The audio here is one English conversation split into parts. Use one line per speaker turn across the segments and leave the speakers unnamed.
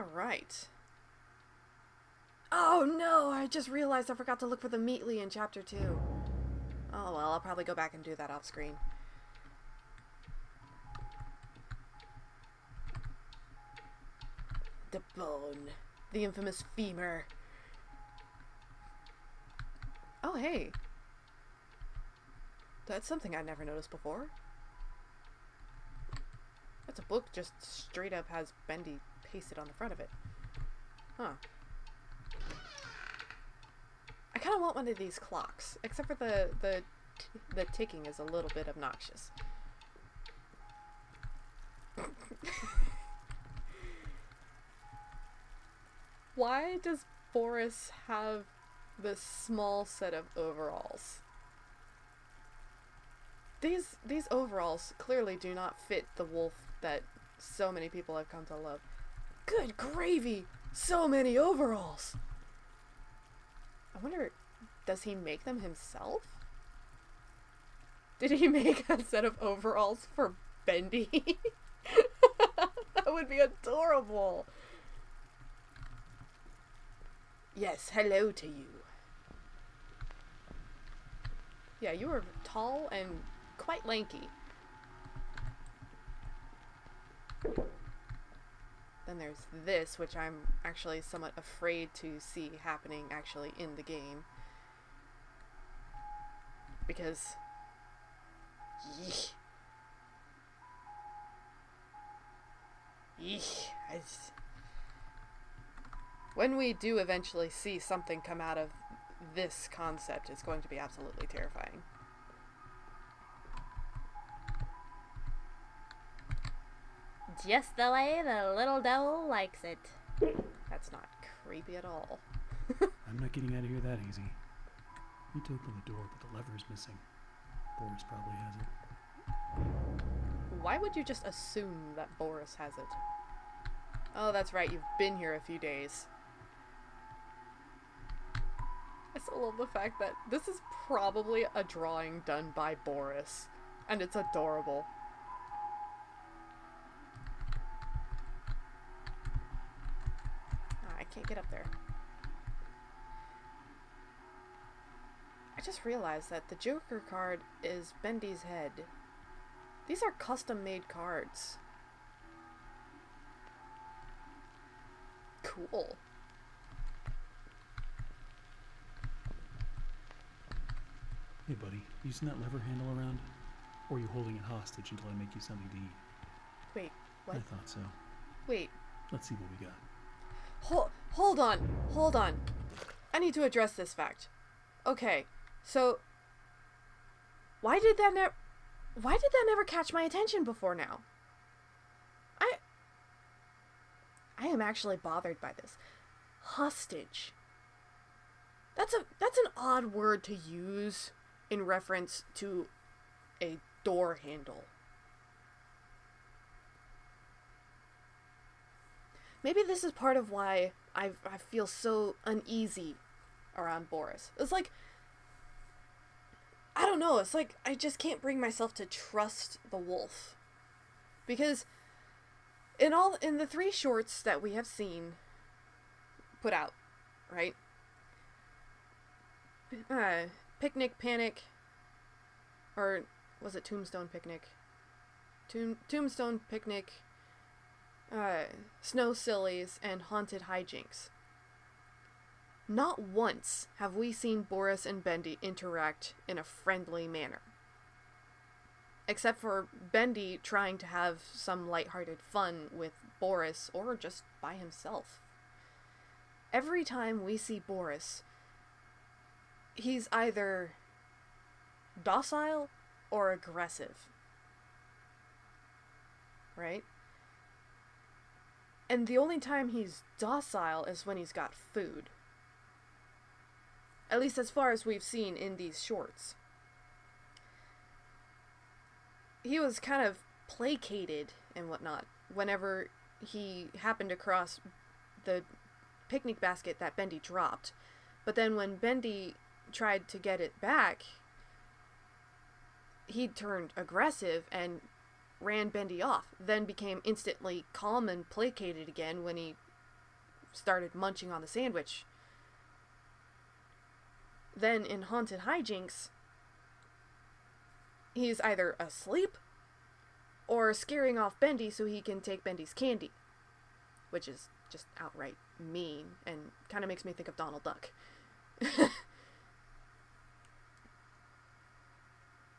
Alright. Oh no, I just realized I forgot to look for the Meatly in Chapter 2. Oh well, I'll probably go back and do that off screen. The bone. The infamous femur. Oh hey. That's something I never noticed before. That's a book just straight up has Bendy pasted on the front of it. Huh. I kind of want one of these clocks, except for the ticking is a little bit obnoxious. Why does Boris have this small set of overalls? These overalls clearly do not fit the wolf that so many people have come to love. Good gravy! So many overalls! I wonder, does he make them himself? Did he make a set of overalls for Bendy? That would be adorable! Yes, hello to you. Yeah, you are tall and quite lanky. Then there's this, which I'm actually somewhat afraid to see happening actually in the game. Because... Yeesh. Yeesh. When we do eventually see something come out of this concept, it's going to be absolutely terrifying.
Just the way the little devil likes it.
That's not creepy at all.
I'm not getting out of here that easy. Need to open the door, but the lever is missing. Boris probably has it.
Why would you just assume that Boris has it? Oh, that's right, you've been here a few days. I still love the fact that this is probably a drawing done by Boris, and it's adorable. I can't get up there. I just realized that the Joker card is Bendy's head. These are custom-made cards. Cool.
Hey buddy, you using that lever handle around? Or are you holding it hostage until I make you something to eat?
Wait, what?
I thought so.
Wait.
Let's see what we got.
Hold on. I need to address this fact. Okay, so why did that never catch my attention before now? I am actually bothered by this. Hostage. That's an odd word to use in reference to a door handle. Maybe this is part of why I feel so uneasy around Boris. It's like, I don't know, it's like I just can't bring myself to trust the wolf. Because in the 3 shorts that we have seen put out, right? Picnic Panic, or was it Tombstone Picnic? Tombstone Picnic, Snow Sillies, and Haunted Hijinks. Not once have we seen Boris and Bendy interact in a friendly manner. Except for Bendy trying to have some lighthearted fun with Boris, or just by himself. Every time we see Boris, he's either docile or aggressive. Right? And the only time he's docile is when he's got food. At least as far as we've seen in these shorts. He was kind of placated and whatnot whenever he happened across the picnic basket that Bendy dropped. But then when Bendy tried to get it back, he turned aggressive and ran Bendy off, then became instantly calm and placated again when he started munching on the sandwich. Then in Haunted Hijinks, he's either asleep or scaring off Bendy so he can take Bendy's candy, which is just outright mean and kind of makes me think of Donald Duck.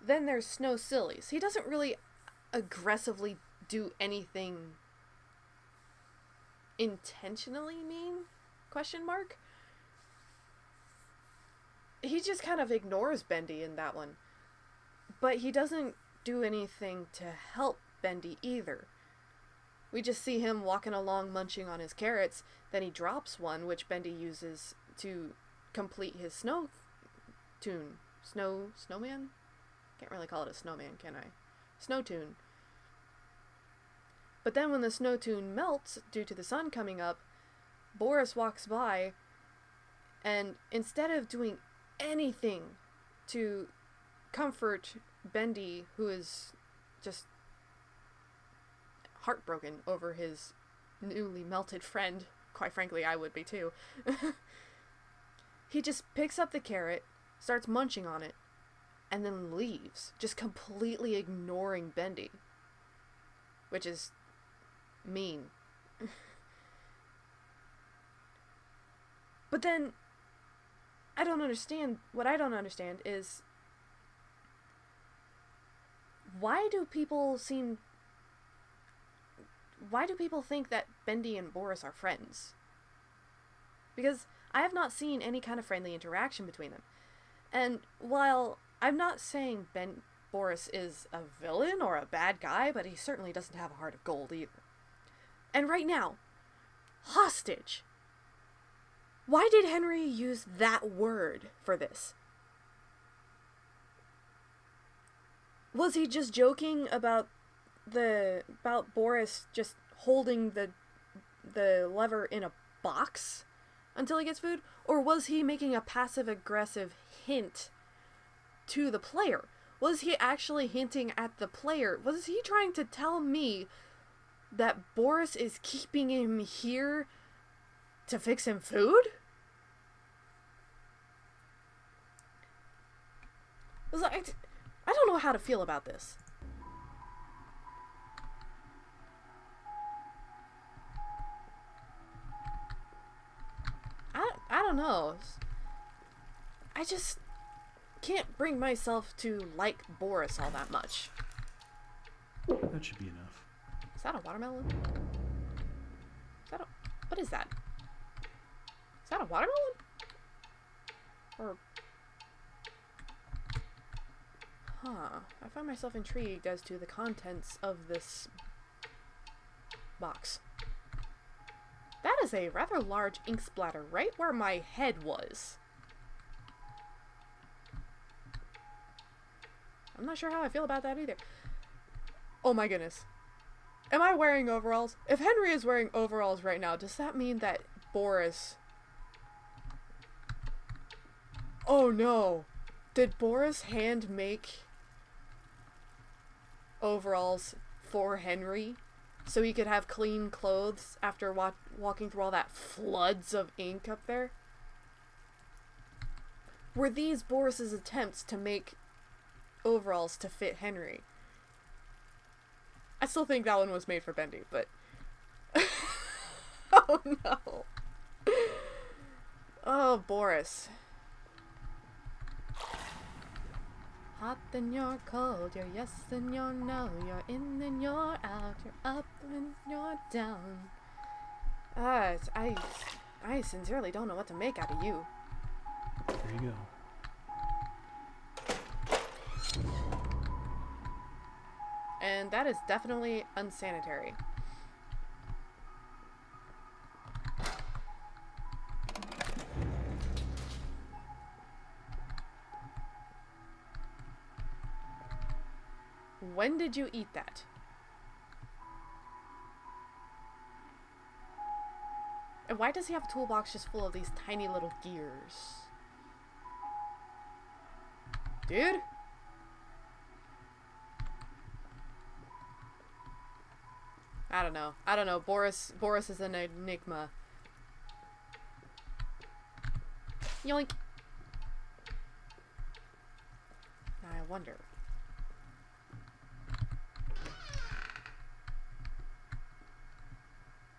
Then there's Snow Sillies. He doesn't really aggressively do anything intentionally mean? Question mark? He just kind of ignores Bendy in that one. But he doesn't do anything to help Bendy either. We just see him walking along munching on his carrots, then he drops one, which Bendy uses to complete his snow tune. Snowman? Can't really call it a snowman, can I? Snow tune. But then when the snow tune melts due to the sun coming up, Boris walks by, and instead of doing anything to comfort Bendy, who is just heartbroken over his newly melted friend, quite frankly I would be too, he just picks up the carrot, starts munching on it, and then leaves, just completely ignoring Bendy, which is mean. But then what I don't understand is, why do people think that Bendy and Boris are friends? Because I have not seen any kind of friendly interaction between them. And while I'm not saying Boris is a villain or a bad guy, but he certainly doesn't have a heart of gold either. And right now, hostage. Why did Henry use that word for this? Was he just joking about Boris just holding the lever in a box until he gets food? Or was he making a passive-aggressive hint to the player? Was he actually hinting at the player? Was he trying to tell me that Boris is keeping him here to fix him food? I was like, I don't know how to feel about this. I don't know. I just can't bring myself to like Boris all that much.
That should be enough.
Is that a watermelon? What is that? Is that a watermelon? Or... I find myself intrigued as to the contents of this box. That is a rather large ink splatter right where my head was. I'm not sure how I feel about that either. Oh my goodness. Am I wearing overalls? If Henry is wearing overalls right now, does that mean that Boris... Oh no. Did Boris hand make overalls for Henry so he could have clean clothes after walking through all that floods of ink up there? Were these Boris's attempts to make overalls to fit Henry? I still think that one was made for Bendy, but... Oh no. Oh, Boris. Hot then you're cold, you're yes then you're no, you're in then you're out, you're up and you're down. I sincerely don't know what to make out of you.
There you go.
And that is definitely unsanitary. When did you eat that? And why does he have a toolbox just full of these tiny little gears? Dude? I don't know. Boris is an enigma. Yoink. Now I wonder.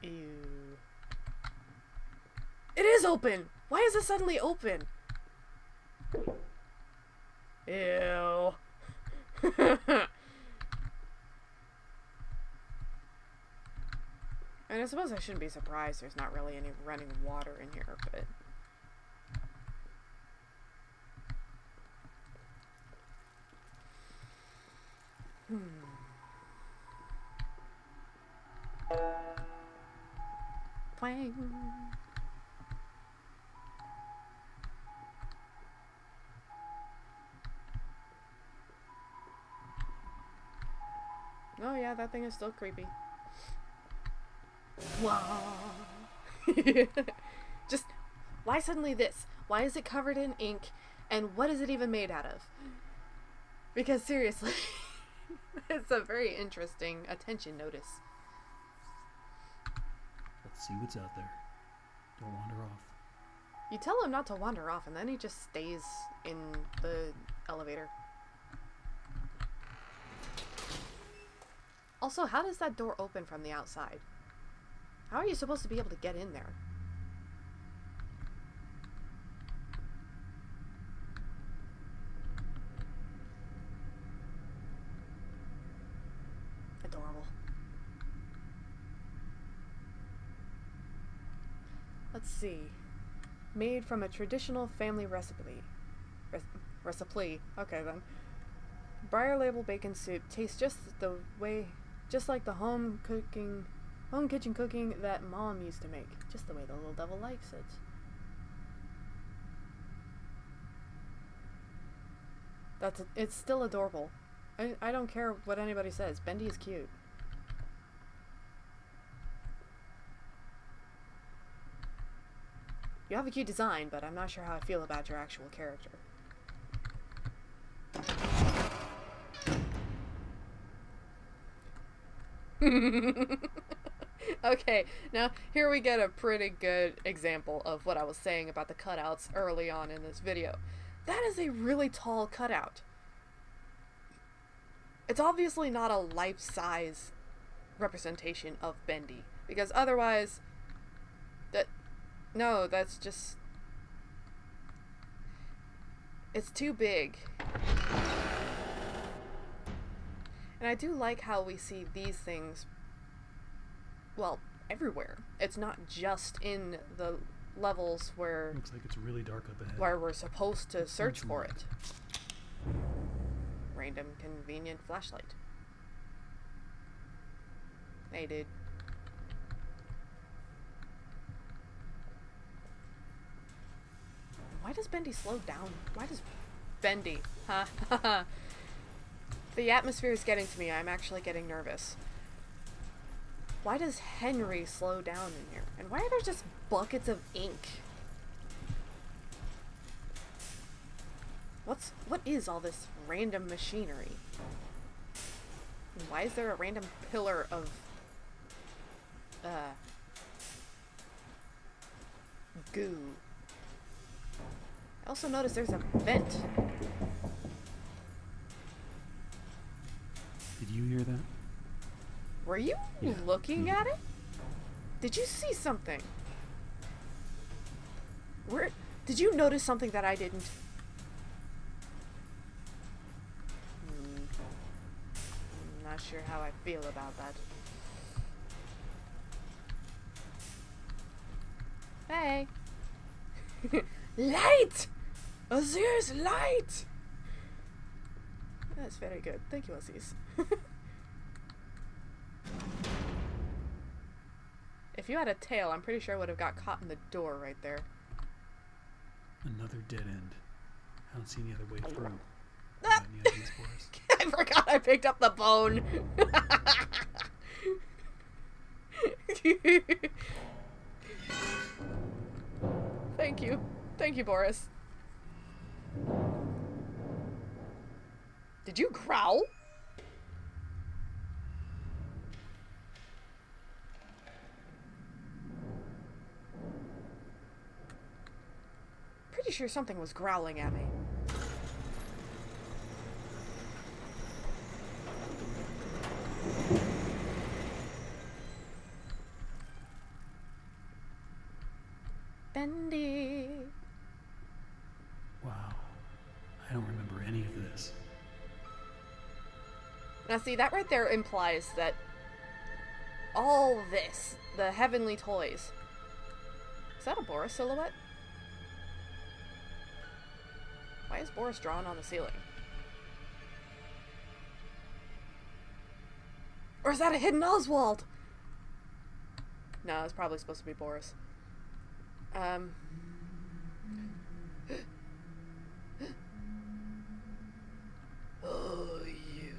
Ew. It is open! Why is it suddenly open? Ew. And I suppose I shouldn't be surprised there's not really any running water in here, but... Twang. Oh yeah, that thing is still creepy. Wow. Just, why suddenly this? Why is it covered in ink? And what is it even made out of? Because seriously, it's a very interesting attention notice.
Let's see what's out there. Don't wander off.
You tell him not to wander off, and then he just stays in the elevator. Also, how does that door open from the outside? How are you supposed to be able to get in there? Adorable. Let's see. Made from a traditional family recipe. Recipe. Okay then. Briar label bacon soup tastes just like the home kitchen cooking that Mom used to make. Just the way the little devil likes it. It's still adorable. I don't care what anybody says. Bendy is cute. You have a cute design, but I'm not sure how I feel about your actual character. Okay, now here we get a pretty good example of what I was saying about the cutouts early on in this video. That is a really tall cutout. It's obviously not a life-size representation of Bendy, because otherwise, that's just... It's too big. And I do like how we see these things, well, everywhere. It's not just in the levels where...
Looks like it's really dark up ahead.
Where we're supposed to search for it. Random convenient flashlight. Hey, dude. Why does Bendy slow down? Why does Bendy? Ha. The atmosphere is getting to me. I'm actually getting nervous. Why does Henry slow down in here? And why are there just buckets of ink? What is all this random machinery? And why is there a random pillar of goo? I also noticed there's a vent.
Did you hear that?
Were you
Yeah.
looking at it? Did you see something? Did you notice something that I didn't? I'm not sure how I feel about that. Hey! Light! Azir's light! That's very good. Thank you, Aziz. If you had a tail, I'm pretty sure I would have got caught in the door right there.
Another dead end. I don't see any other way through. You got any ideas for us?
I forgot I picked up the bone. Thank you. Thank you, Boris. Did you growl? Pretty sure something was growling at me. Bendy.
Wow. I don't remember any of this.
Now see, that right there implies that all this, the heavenly toys... Is that a Boris silhouette? Why is Boris drawn on the ceiling? Or is that a hidden Oswald? No, it's probably supposed to be Boris. Oh, you.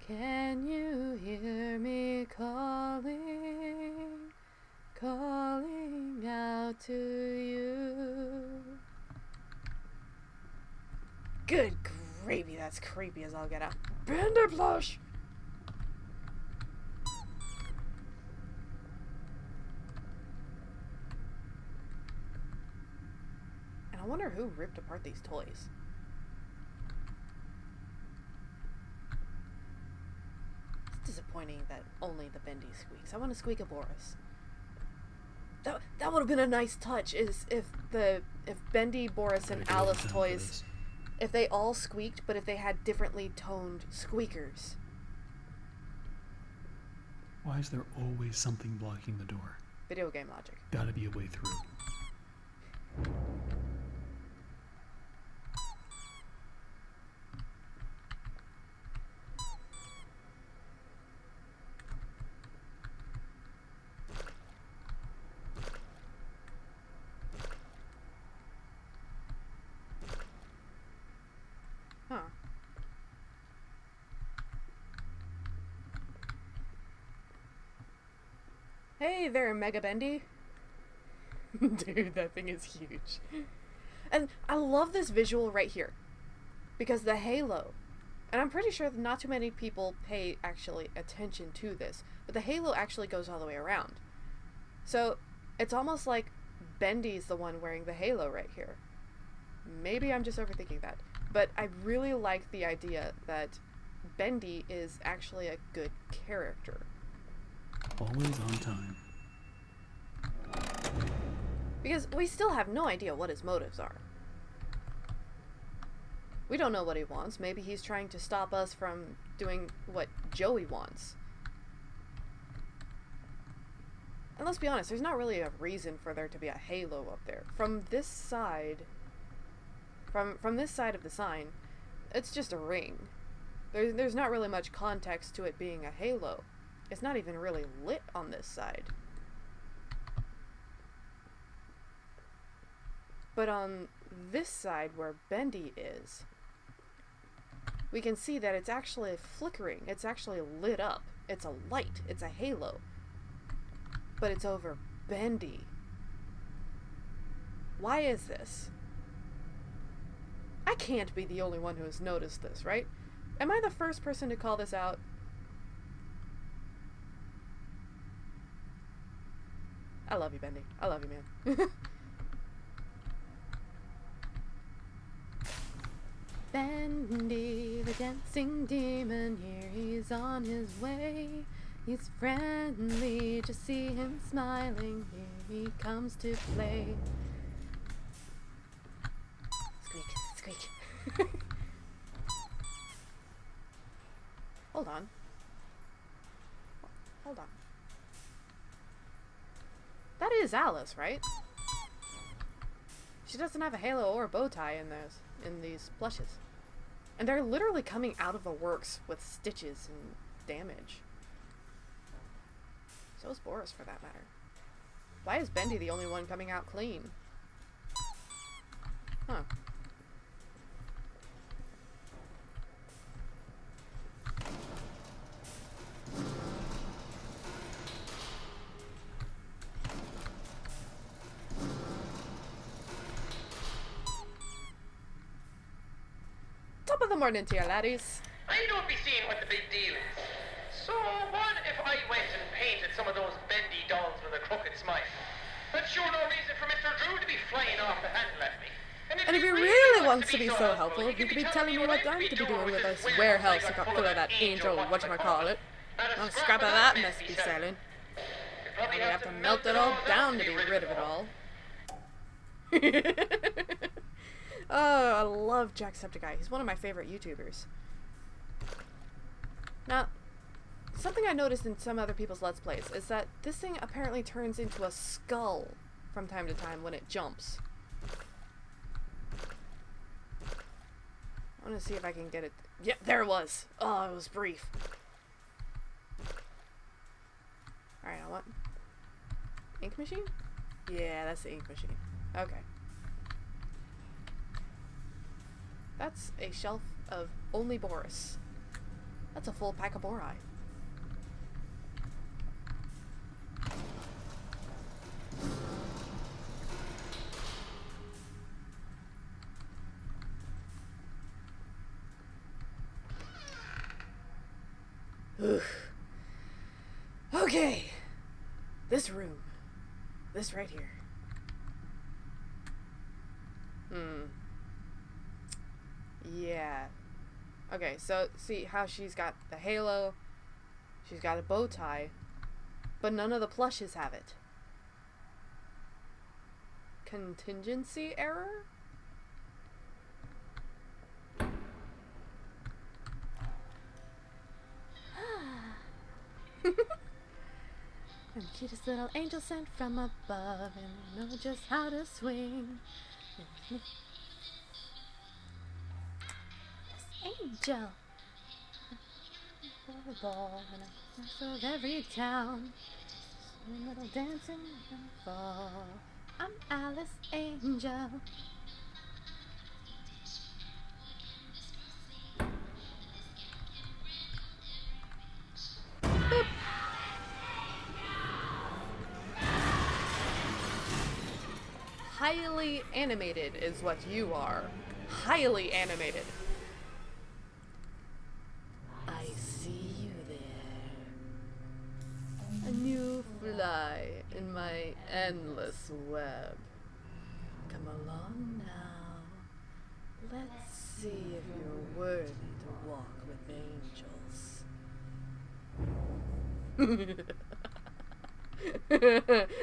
Can you hear me calling, calling out to you? Good gravy, that's creepy as I'll get out. Bendy plush! And I wonder who ripped apart these toys. It's disappointing that only the Bendy squeaks. I want to squeak a Boris. That would have been a nice touch, is if Bendy, Boris, and Alice toys, if they all squeaked, but if they had differently toned squeakers.
Why is there always something blocking the door?
Video game logic.
Gotta be a way through.
Huh. Hey there, Mega Bendy. Dude, that thing is huge. And I love this visual right here. Because the halo, and I'm pretty sure that not too many people pay actually attention to this, but the halo actually goes all the way around. So it's almost like Bendy's the one wearing the halo right here. Maybe I'm just overthinking that. But I really like the idea that Bendy is actually a good character.
Always on time.
Because we still have no idea what his motives are. We don't know what he wants. Maybe he's trying to stop us from doing what Joey wants. And let's be honest, there's not really a reason for there to be a halo up there. From this side... From this side of the sign, it's just a ring. There's not really much context to it being a halo. It's not even really lit on this side. But on this side where Bendy is, we can see that it's actually flickering. It's actually lit up. It's a light. It's a halo. But it's over Bendy. Why is this? I can't be the only one who has noticed this, right? Am I the first person to call this out? I love you, Bendy. I love you, man. Bendy, the dancing demon, here he's on his way. He's friendly, just see him smiling, here he comes to play. Squeak. Hold on. That is Alice, right? She doesn't have a halo or a bow tie in these plushes. And they're literally coming out of the works with stitches and damage. So is Boris, for that matter. Why is Bendy the only one coming out clean? Huh. Top of the morning to you, laddies.
I don't be seeing what the big deal is. So what if I went and painted some of those bendy dolls with a crooked smile? That's sure no reason for Mr. Drew to be flying off the handle at me.
And if he really wants to be so helpful, he could be telling me what I'm to be doing with this warehouse full of that angel, whatchamacallit. No scrap of that mess be selling. Probably have to melt it all down to be rid of it all. Oh, I love Jacksepticeye. He's one of my favorite YouTubers. Now, something I noticed in some other people's Let's Plays is that this thing apparently turns into a skull from time to time when it jumps. I want to see if I can get it. Yeah, there it was. Oh, it was brief. Alright, I want... Ink machine? Yeah, that's the ink machine. Okay. That's a shelf of only Boris. That's a full pack of bori. Okay. This room. This right here. Yeah. Okay, so see how she's got the halo, she's got a bow tie, but none of the plushes have it. Contingency error? I'm the cutest little angel sent from above, and I know just how to swing. This angel, for the ball, and I serve every town. A little dancing in the fall. I'm Alice Angel. Boop. Highly animated is what you are. Highly animated. I see you there. A new fly in my endless web. Come along now. Let's see if you're worthy to walk with angels.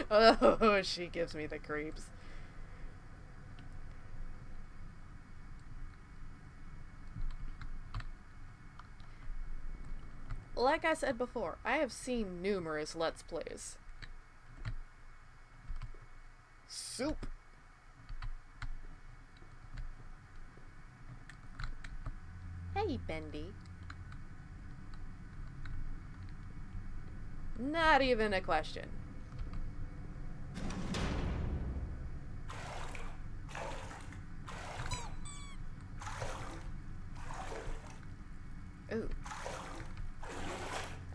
Oh, she gives me the creeps. Like I said before, I have seen numerous Let's Plays. Soup. Hey, Bendy. Not even a question. Ooh.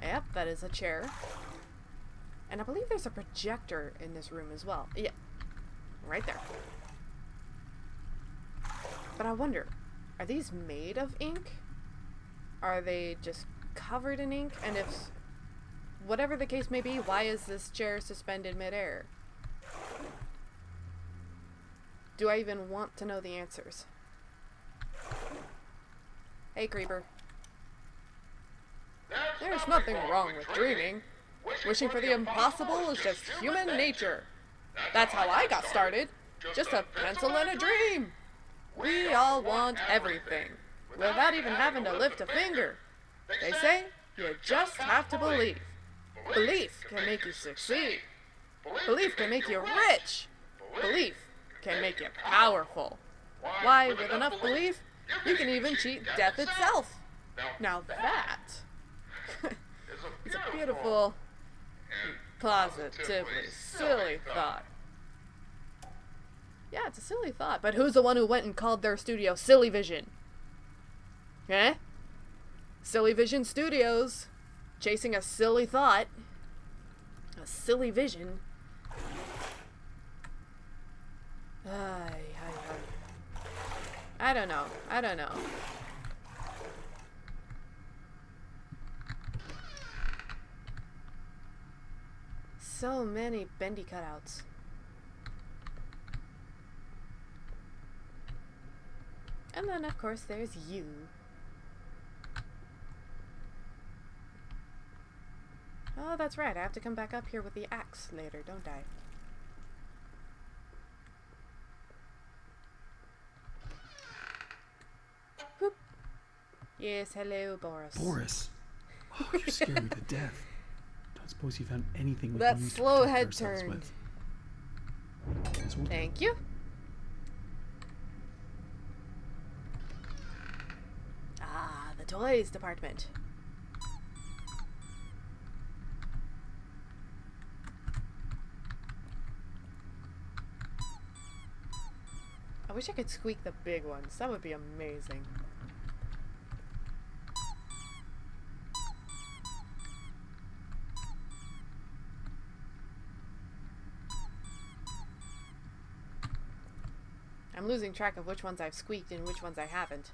Yep, that is a chair. And I believe there's a projector in this room as well. Yeah, right there. But I wonder, are these made of ink? Are they just covered in ink? And if, whatever the case may be, why is this chair suspended midair? Do I even want to know the answers? Hey, creeper. There's nothing wrong with dreaming. Wishing for the impossible is just human nature. That's how I got started. Just a pencil and a dream. We all want everything, without even having to lift a finger. They say you just have to believe. Belief can make you succeed. Belief can make you rich. Belief can make you powerful. Why, with enough belief, you can even cheat death itself. Now that is a beautiful, positively silly thought. Yeah, it's a silly thought, but who's the one who went and called their studio Silly Vision? Eh? Silly Vision Studios, chasing a silly thought, a silly vision. I don't know. so many Bendy cutouts. And then, of course, there's you. Oh, that's right. I have to come back up here with the axe later, don't I? Whoop. Yes, hello, Boris.
Boris! Oh, you scared me to death. Don't suppose you found anything we
That
can use to
slow
protect
head
ourselves
turn.
with. Yes, we'll do.
Thank you. Ah, the toys department. I wish I could squeak the big ones. That would be amazing. I'm losing track of which ones I've squeaked and which ones I haven't.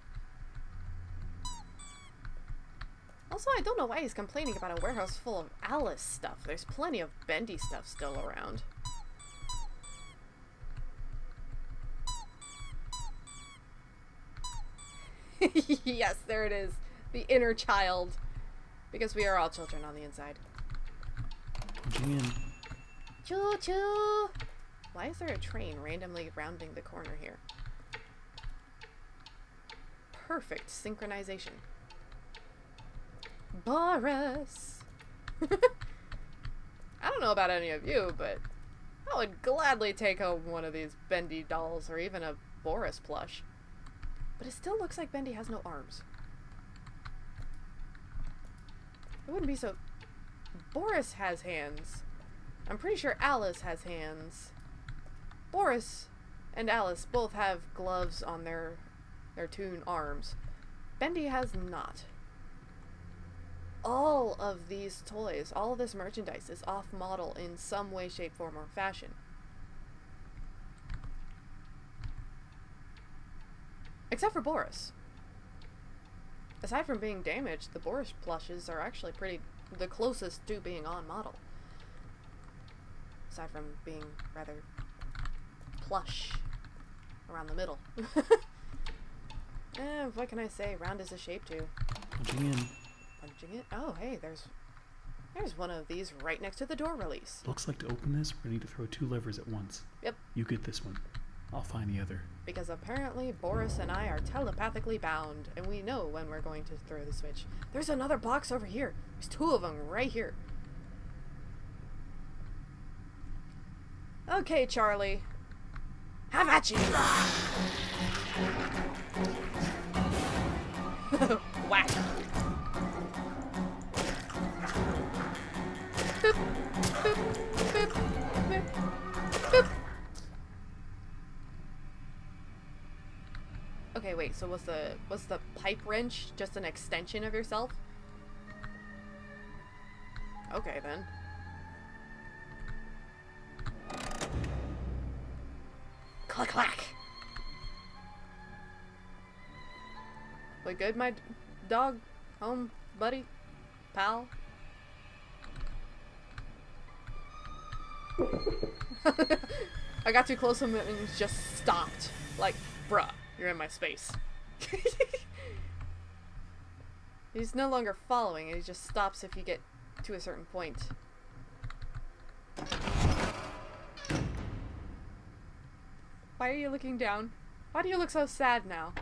Also, I don't know why he's complaining about a warehouse full of Alice stuff. There's plenty of Bendy stuff still around. Yes, there it is. The inner child. Because we are all children on the inside.
Punching in.
Choo choo! Why is there a train randomly rounding the corner here? Perfect synchronization. Boris! I don't know about any of you, but I would gladly take home one of these Bendy dolls or even a Boris plush. But it still looks like Bendy has no arms. It wouldn't be so... Boris has hands. I'm pretty sure Alice has hands. Boris and Alice both have gloves on their toon arms. Bendy has not. All of these toys, all of this merchandise is off-model in some way, shape, form, or fashion. Except for Boris. Aside from being damaged, the Boris plushes are actually the closest to being on model. Aside from being rather plush around the middle. What can I say? Round is a shape too.
Punching in.
Punching it? Oh, hey, there's one of these right next to the door release.
Looks like to open this, we're going to need to throw 2 levers at once.
Yep.
You get this one. I'll find the other.
Because apparently Boris and I are telepathically bound, and we know when we're going to throw the switch. There's another box over here. There's 2 of them right here. Okay, Charlie. Have at you! Whack! Boop, boop, boop, boop, boop. Okay, wait, so was the pipe wrench just an extension of yourself? Okay, then. Click clack! We good, my dog? Home, buddy? Pal? I got too close to him and he just stopped. Like, bruh, you're in my space. He's no longer following, he just stops if you get to a certain point. Why are you looking down? Why do you look so sad now?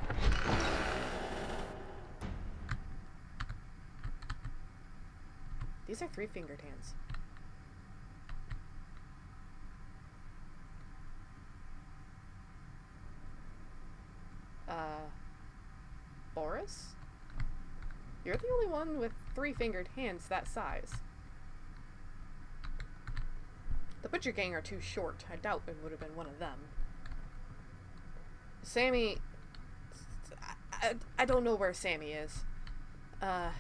These are 3-fingered hands. Boris? You're the only one with 3-fingered hands that size. The Butcher Gang are too short. I doubt it would have been one of them. Sammy... I don't know where Sammy is. I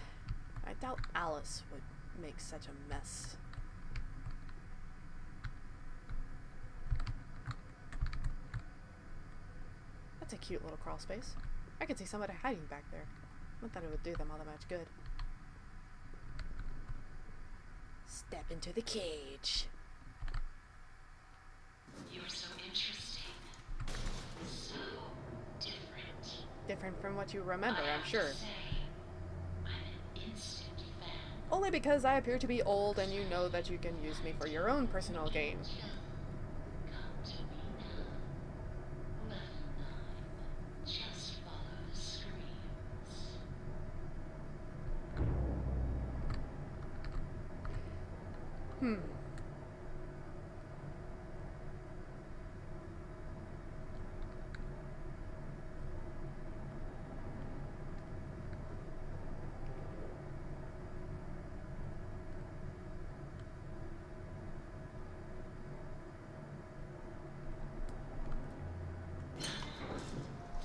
doubt Alice would make such a mess. That's a cute little crawl space. I could see somebody hiding back there. Not that it would do them all that much good. Step into the cage.
You're so interesting. So different.
Different from what you remember,
I
I'm
have
sure.
to say, I'm an instant fan.
Only because I appear to be old and you know that you can use me for your own personal gain.
Come to me now. Level 9. Just follow the screams.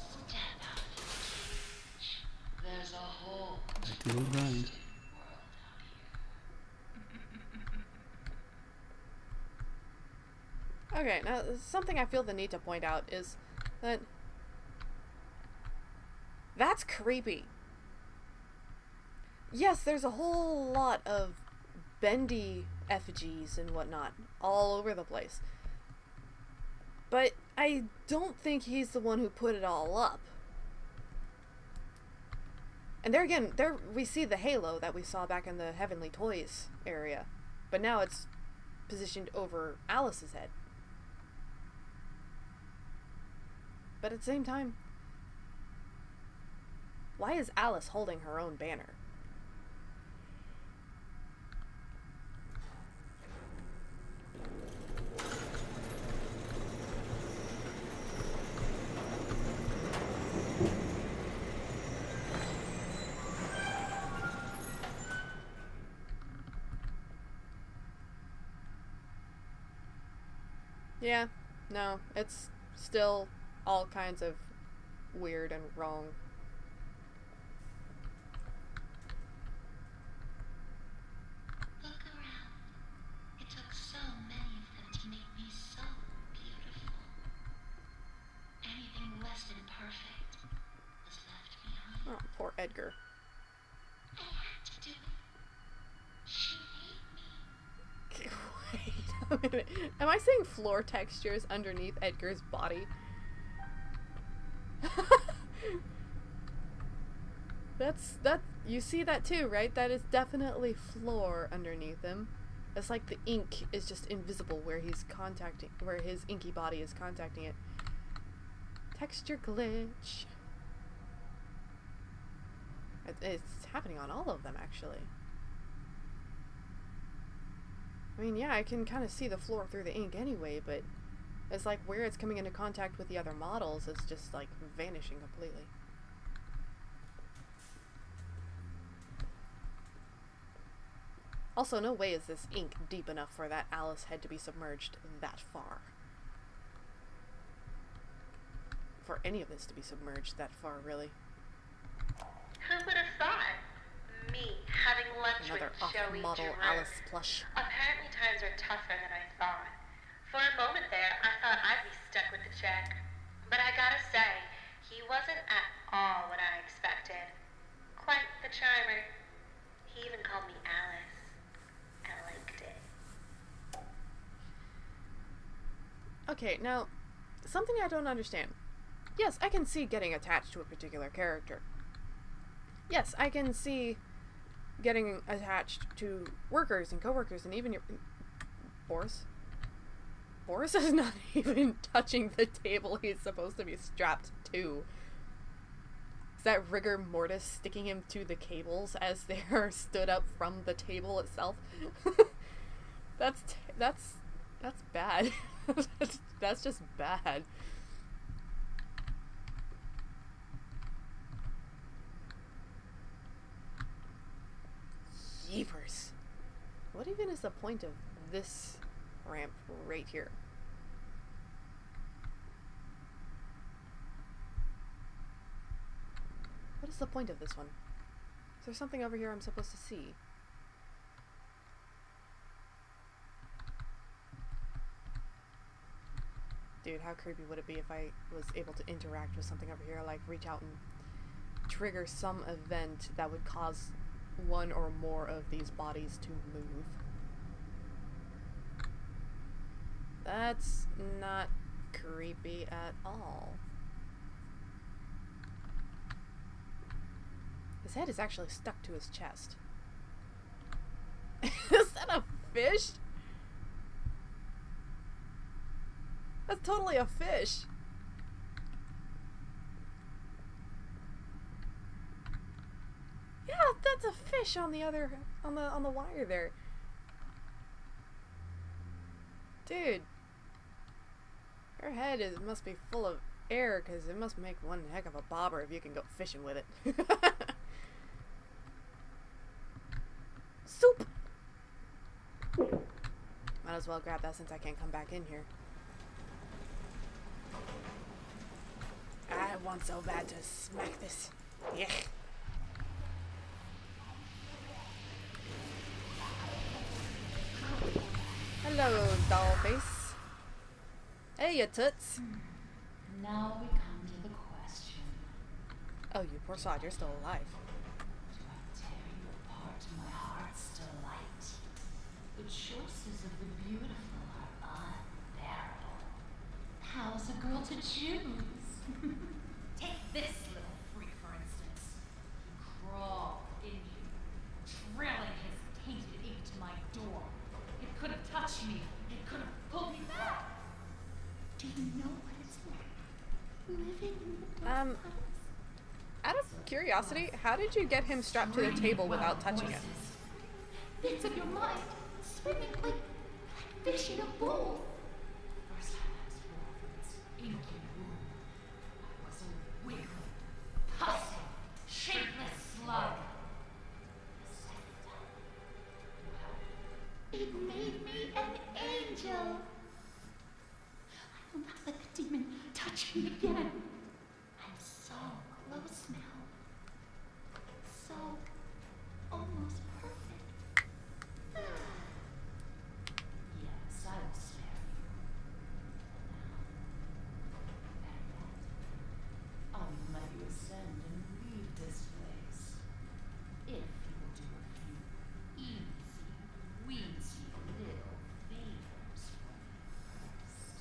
Step out of the cage. There's a whole
Back to the old grind.
world out here.
Okay, now something I feel the need to point out is that that's creepy. Yes, there's a whole lot of Bendy effigies and whatnot all over the place. But I don't think he's the one who put it all up. And there again, there we see the halo that we saw back in the Heavenly Toys area. But now it's positioned over Alice's head. But at the same time, why is Alice holding her own banner? Yeah, no, it's still all kinds of weird and wrong.
Look around. It took so many of them to make me so beautiful. Anything less than perfect was left behind.
Oh, poor Edgar.
I had to do it. She made me.
Wait a minute. Am I seeing floor textures underneath Edgar's body? That you see that too, right? That is definitely floor underneath him. It's like the ink is just invisible where his inky body is contacting it. Texture glitch. It's happening on all of them, actually. I mean, yeah, I can kind of see the floor through the ink anyway, but it's like where it's coming into contact with the other models, it's just like vanishing completely. Also, no way is this ink deep enough for that Alice head to be submerged that far. For any of this to be submerged that far, really.
Who would have thought? Me, having lunch
Another
with Joey
off-model
Drew.
Alice plush.
Apparently times are tougher than I thought. For a moment there, I thought I'd be stuck with the check. But I gotta say, he wasn't at all what I expected. Quite the charmer. He even called me Alice. I liked it.
Okay, now, something I don't understand. Yes, I can see getting attached to a particular character. Yes, I can see getting attached to workers and coworkers and even your... Boris? Boris is not even touching the table he's supposed to be strapped to. Is that rigor mortis sticking him to the cables as they are stood up from the table itself? That's bad. That's just bad. Jeepers. What even is the point of this ramp right here? What is the point of this one? Is there something over here I'm supposed to see? Dude, how creepy would it be if I was able to interact with something over here, like reach out and trigger some event that would cause one or more of these bodies to move? That's not creepy at all. His head is actually stuck to his chest. Is that a fish? That's totally a fish. Yeah, that's a fish on the other on the wire there. Dude. Her head must be full of air, because it must make one heck of a bobber if you can go fishing with it. Soup! Might as well grab that since I can't come back in here. I want so bad to smack this. Yeah. Hello, dollface. Hey, you toots.
Now we come to the question.
Oh, you poor sod, you're still alive.
Do I tear you apart to my heart's delight? The choices of the beautiful are unbearable. How is a girl to choose? Take this little freak, for instance. He crawled in you, trailing his tainted ink to my door. It could have touched me. It could have pulled me back. Do you know what it's like? Living in the dark house?
Out of curiosity, how did you get him strapped to the table without touching it?
Bits of your mind swimming like fish in a bowl. First time I explored from its inky womb, I was a wiggling, puzzling, shapeless slug. The second time, well, it made me an angel. I will not let the demon touch me again. I'm so close now. So almost perfect. Yes, I will spare you. Now, better yet, I will let you ascend and leave this place. If you will do a few easy, weensy little favors for me first.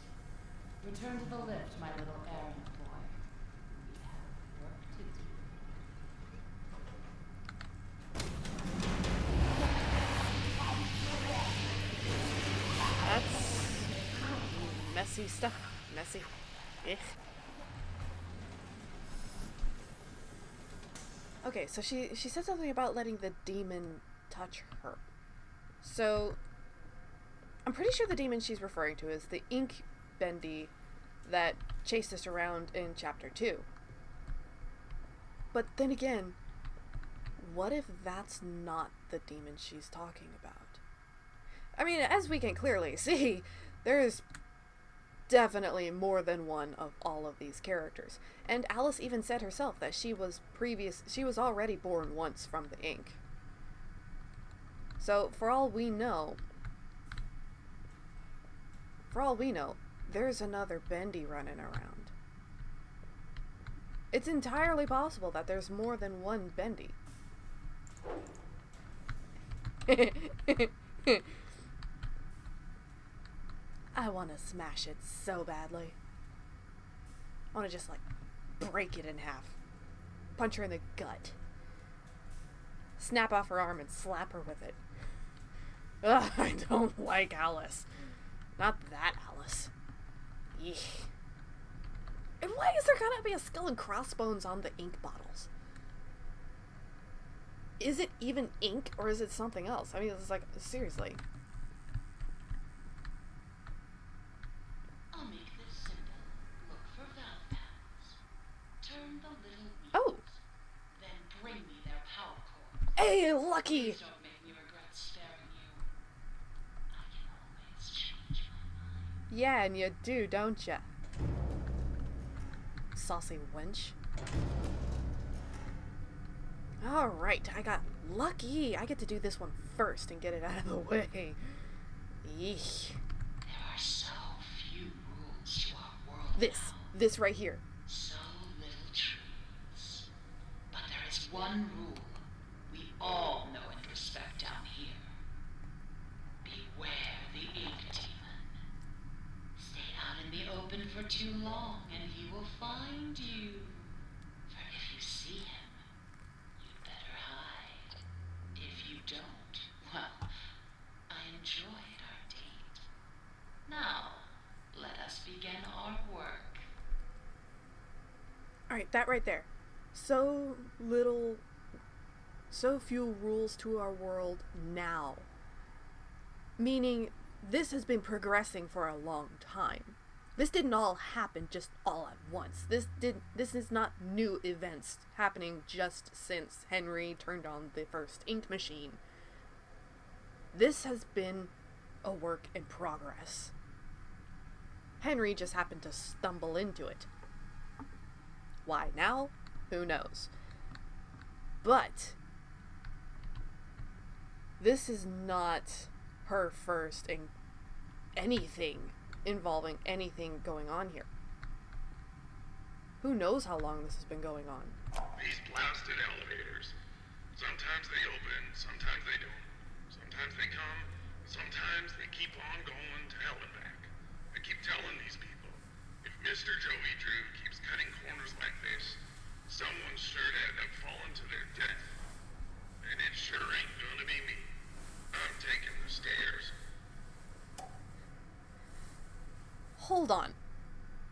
Return to the lift, my little errand boy. We have work to do.
That's messy stuff. Messy. Eh. Okay, so she said something about letting the demon touch her. So I'm pretty sure the demon she's referring to is the ink Bendy that chased us around in chapter 2. But then again, what if that's not the demon she's talking about? I mean, as we can clearly see, there's definitely more than one of all of these characters. And Alice even said herself that she was already born once from the ink. So, for all we know, there's another Bendy running around. It's entirely possible that there's more than one Bendy. I want to smash it so badly. I want to just, like, break it in half. Punch her in the gut. Snap off her arm and slap her with it. Ugh, I don't like Alice. Not that Alice. Eek. And why is there gonna be a skull and crossbones on the ink bottles? Is it even ink, or is it something else? I mean, it's like, seriously.
I'll make this simple. Look for valve panels. Turn the little wheels.
Oh!
Then bring me their power cords.
Hey, Lucky!
Please don't make me regret sparing you. I can always change my mind.
Yeah, and you do, don't ya? Saucy wench. Alright, I got lucky. I get to do this one first and get it out of the way. Eesh.
There are so few rules to our world.
This right here.
So little truths. But there is one rule we all know and respect down here. Beware the ink demon. for too long and he will find you. For if you see him, you'd better hide. If you don't, well, I enjoyed our date. Now, let us begin our work.
Alright, that right there. So few rules to our world now. Meaning, this has been progressing for a long time. This didn't all happen just all at once. This is not new events happening just since Henry turned on the first ink machine. This has been a work in progress. Henry just happened to stumble into it. Why now? Who knows? But this is not her first in anything involving anything going on here. Who knows how long this has been going on?
These blasted elevators. Sometimes they open, sometimes they don't. Sometimes they come, sometimes they keep on going to hell and back. I keep telling these people, if Mr. Joey Drew keeps cutting corners like this, someone's sure to end up falling to their death. And it sure ain't gonna be me. I'm taking the stairs.
Hold on.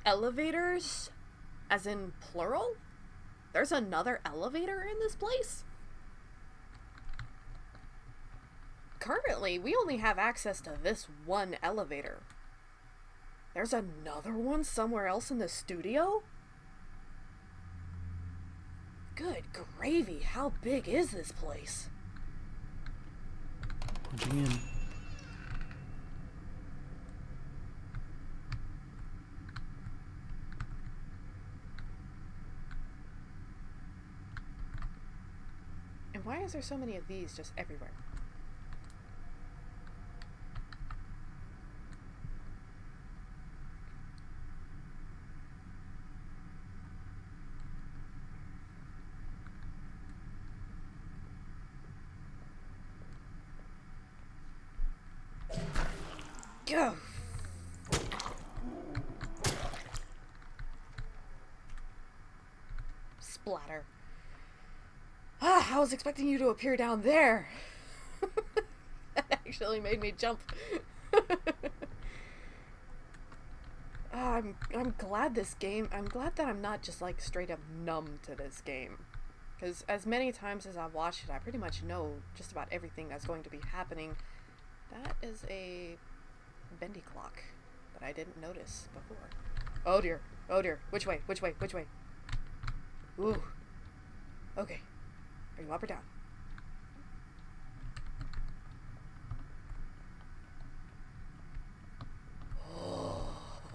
Elevators? As in plural? There's another elevator in this place? Currently, we only have access to this one elevator. There's another one somewhere else in the studio? Good gravy, how big is this place?
Punching in.
And why is there so many of these just everywhere? Go. Splatter. I was expecting you to appear down there. That actually made me jump. I'm glad I'm glad that I'm not just like straight up numb to this game. Because as many times as I've watched it, I pretty much know just about everything that's going to be happening. That is a Bendy clock that I didn't notice before. Oh dear, oh dear. Which way, which way, which way? Ooh. Okay. Are you up or down?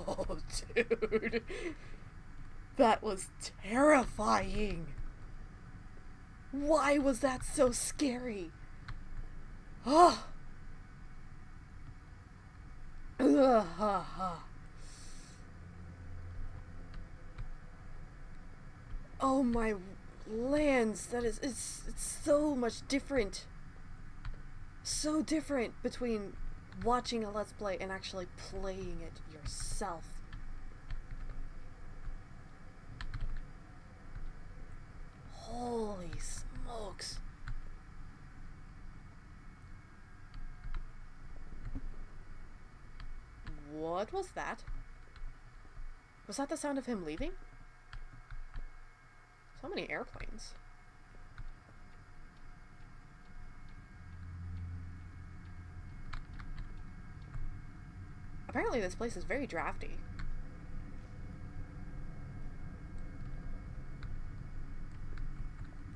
Oh, dude. That was terrifying. Why was that so scary? Oh. Oh my lands, it's so much different. So different between watching a Let's Play and actually playing it yourself. Holy smokes. What was that? Was that the sound of him leaving? So many airplanes. Apparently this place is very drafty.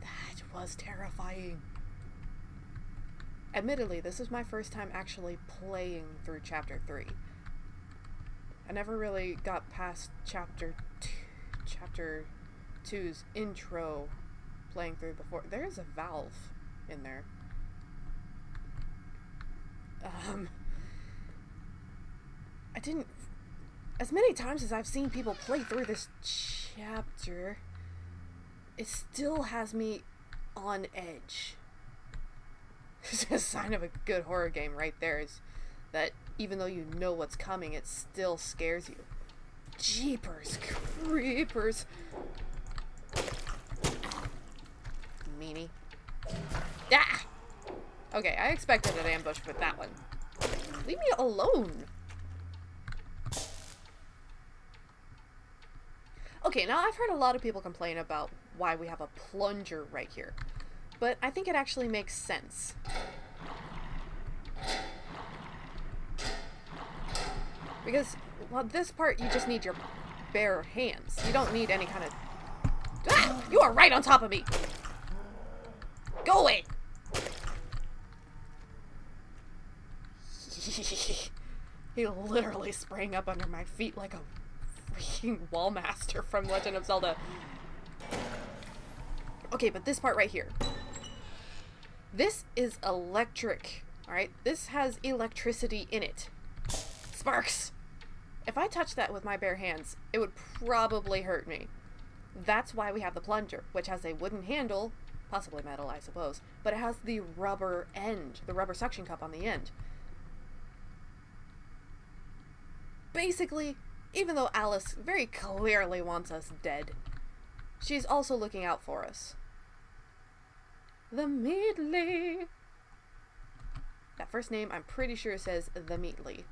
That was terrifying. Admittedly, this is my first time actually playing through Chapter 3. I never really got past Chapter 2's intro playing through before. There's a valve in there. I didn't... As many times as I've seen people play through this chapter, it still has me on edge. It's a sign of a good horror game right there, is that even though you know what's coming, it still scares you. Jeepers creepers. Meanie. Ah! Okay, I expected an ambush with that one. Leave me alone. Okay, now I've heard a lot of people complain about why we have a plunger right here. But I think it actually makes sense. Because, well, this part you just need your bare hands. You don't need any kind of... Ah! You are right on top of me! Go away! He literally sprang up under my feet like a freaking wall master from Legend of Zelda. Okay, but this part right here. This is electric, alright? This has electricity in it. Sparks! If I touched that with my bare hands, it would probably hurt me. That's why we have the plunger, which has a wooden handle, possibly metal, I suppose, but it has the rubber end, the rubber suction cup on the end. Basically, even though Alice very clearly wants us dead, she's also looking out for us. The Meatly. That first name, I'm pretty sure says The Meatly.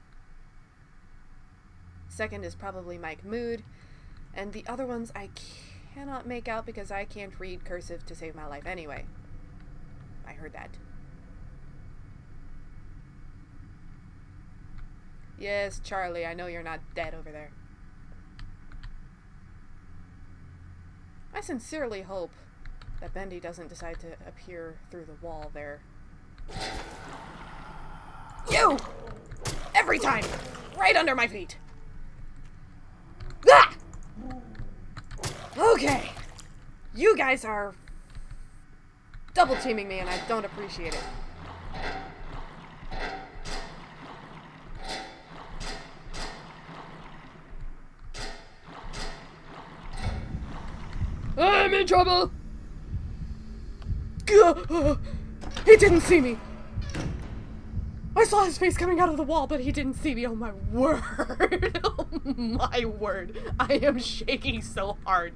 Second is probably Mike Mood, and the other ones I cannot make out because I can't read cursive to save my life anyway. I heard that. Yes, Charlie, I know you're not dead over there. I sincerely hope that Bendy doesn't decide to appear through the wall there. You! Every time! Right under my feet! Ah! Okay. You guys are double teaming me and I don't appreciate it. I'm in trouble! He didn't see me! I saw his face coming out of the wall, but he didn't see me. Oh my word! Oh my word! I am shaking so hard.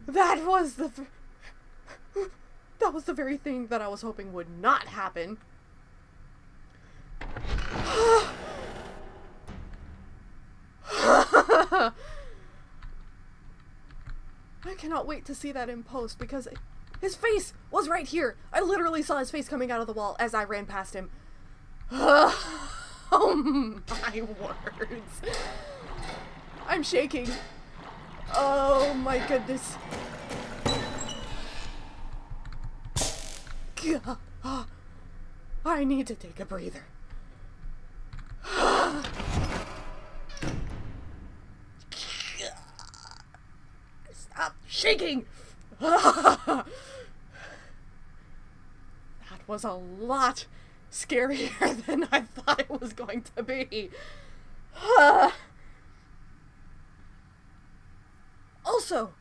That was the very thing that I was hoping would not happen. I cannot wait to see that in post because his face was right here. I literally saw his face coming out of the wall as I ran past him. Oh my words. I'm shaking. Oh my goodness. I need to take a breather. Stop shaking! That was a lot scarier than I thought it was going to be. Also,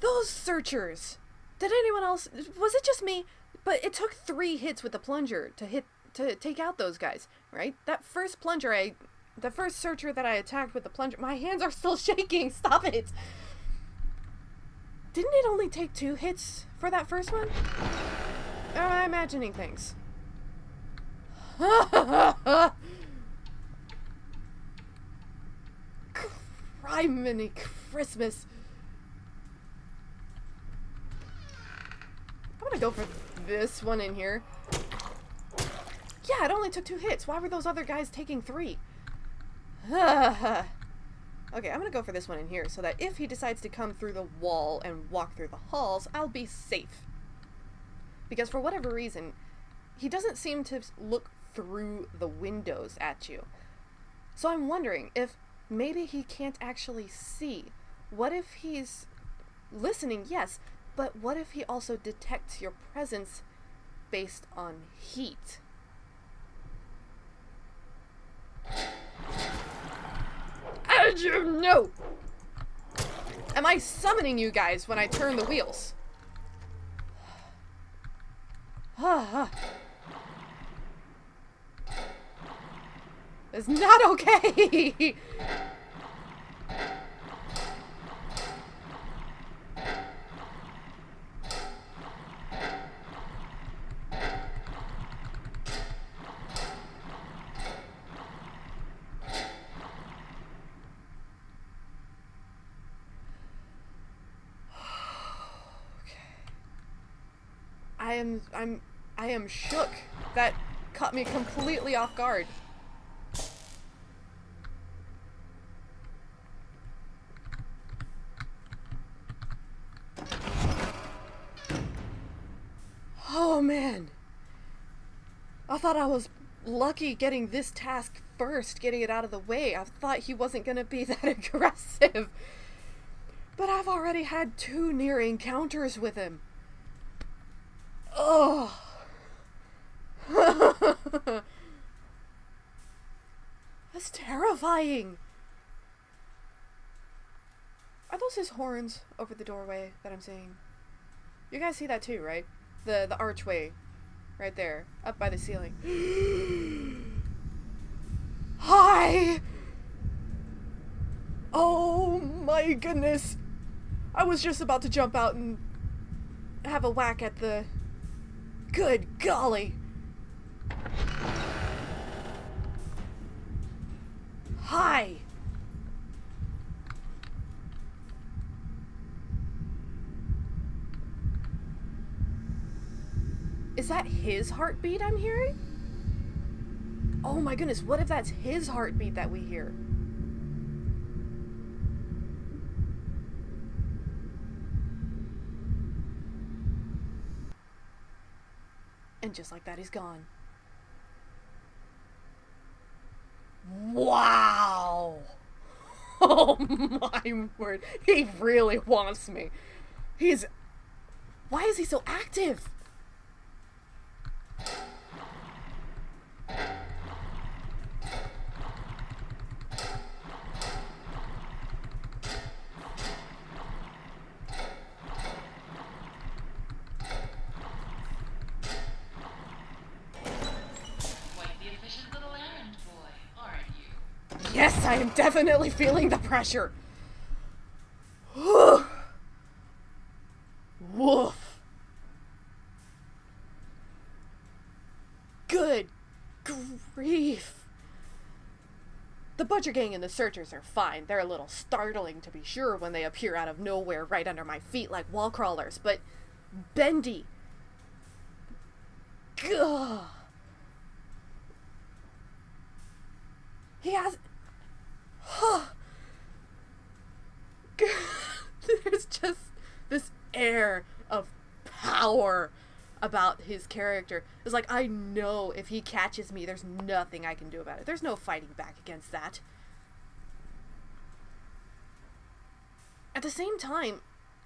those searchers. Did anyone else... Was it just me? But it took 3 hits with the plunger to take out those guys, right? That first plunger the first searcher that I attacked with the plunger... My hands are still shaking! Stop it! Didn't it only take 2 hits for that first one? Or am I imagining things? Criminy Christmas. I'm gonna go for this one in here. Yeah, it only took 2 hits. Why were those other guys taking 3? Okay, I'm gonna go for this one in here so that if he decides to come through the wall and walk through the halls, I'll be safe. Because for whatever reason, he doesn't seem to look through the windows at you. So I'm wondering if maybe he can't actually see. What if he's listening? Yes, but what if he also detects your presence based on heat? How did you know? Am I summoning you guys when I turn the wheels? It's not okay! I am shook. That caught me completely off guard. Oh man. I thought I was lucky getting this task first, getting it out of the way. I thought he wasn't gonna be that aggressive. But I've already had 2 near encounters with him. Oh. That's terrifying. Are those his horns over the doorway that I'm seeing? You guys see that too, right? The archway right there, up by the ceiling. Hi! Oh my goodness. I was just about to jump out and have a whack at the... Good golly. Hi. Is that his heartbeat I'm hearing? Oh my goodness, what if that's his heartbeat that we hear? And just like that, he's gone. Wow! Oh my word. He really wants me. He's... Why is he so active? Yes, I am definitely feeling the pressure. Woof. Good grief. The Butcher Gang and the Searchers are fine. They're a little startling, to be sure, when they appear out of nowhere right under my feet like wall crawlers, but Bendy... Gah. He has... There's just this air of power about his character. It's like, I know if he catches me, there's nothing I can do about it. There's no fighting back against that. At the same time,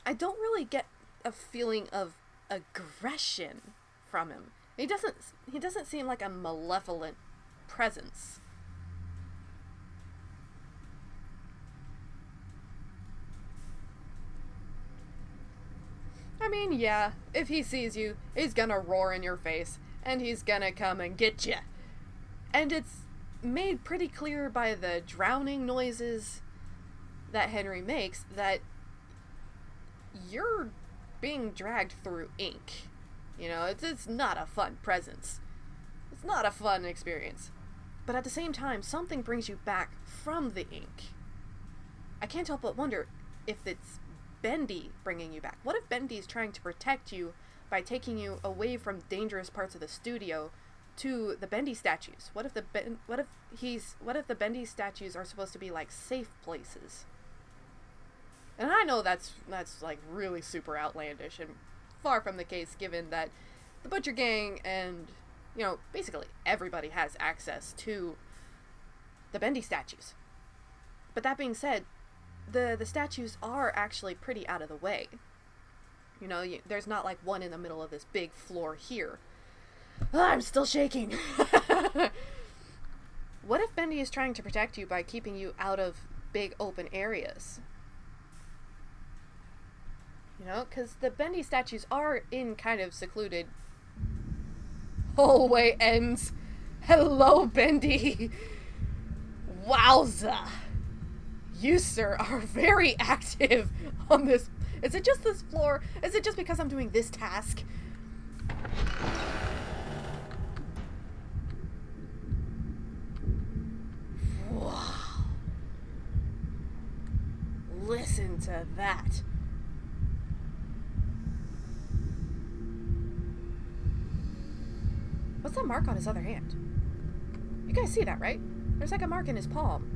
I don't really get a feeling of aggression from him. He doesn't seem like a malevolent presence. I mean, yeah, if he sees you, he's gonna roar in your face, and he's gonna come and get you. And it's made pretty clear by the drowning noises that Henry makes that you're being dragged through ink. You know, it's not a fun presence. It's not a fun experience. But at the same time, something brings you back from the ink. I can't help but wonder if it's Bendy bringing you back. What if Bendy's trying to protect you by taking you away from dangerous parts of the studio to the Bendy statues? What if the Bendy statues are supposed to be like safe places? And I know that's like really super outlandish and far from the case, given that the Butcher Gang and, you know, basically everybody has access to the Bendy statues. But that being said, the statues are actually pretty out of the way. You know, there's not like one in the middle of this big floor here. I'm still shaking. What if Bendy is trying to protect you by keeping you out of big open areas? You know, because the Bendy statues are in kind of secluded hallway ends. Hello, Bendy. Wowza! You, sir, are very active on this. Is it just this floor? Is it just because I'm doing this task? Wow. Listen to that. What's that mark on his other hand? You guys see that, right? There's like a mark in his palm.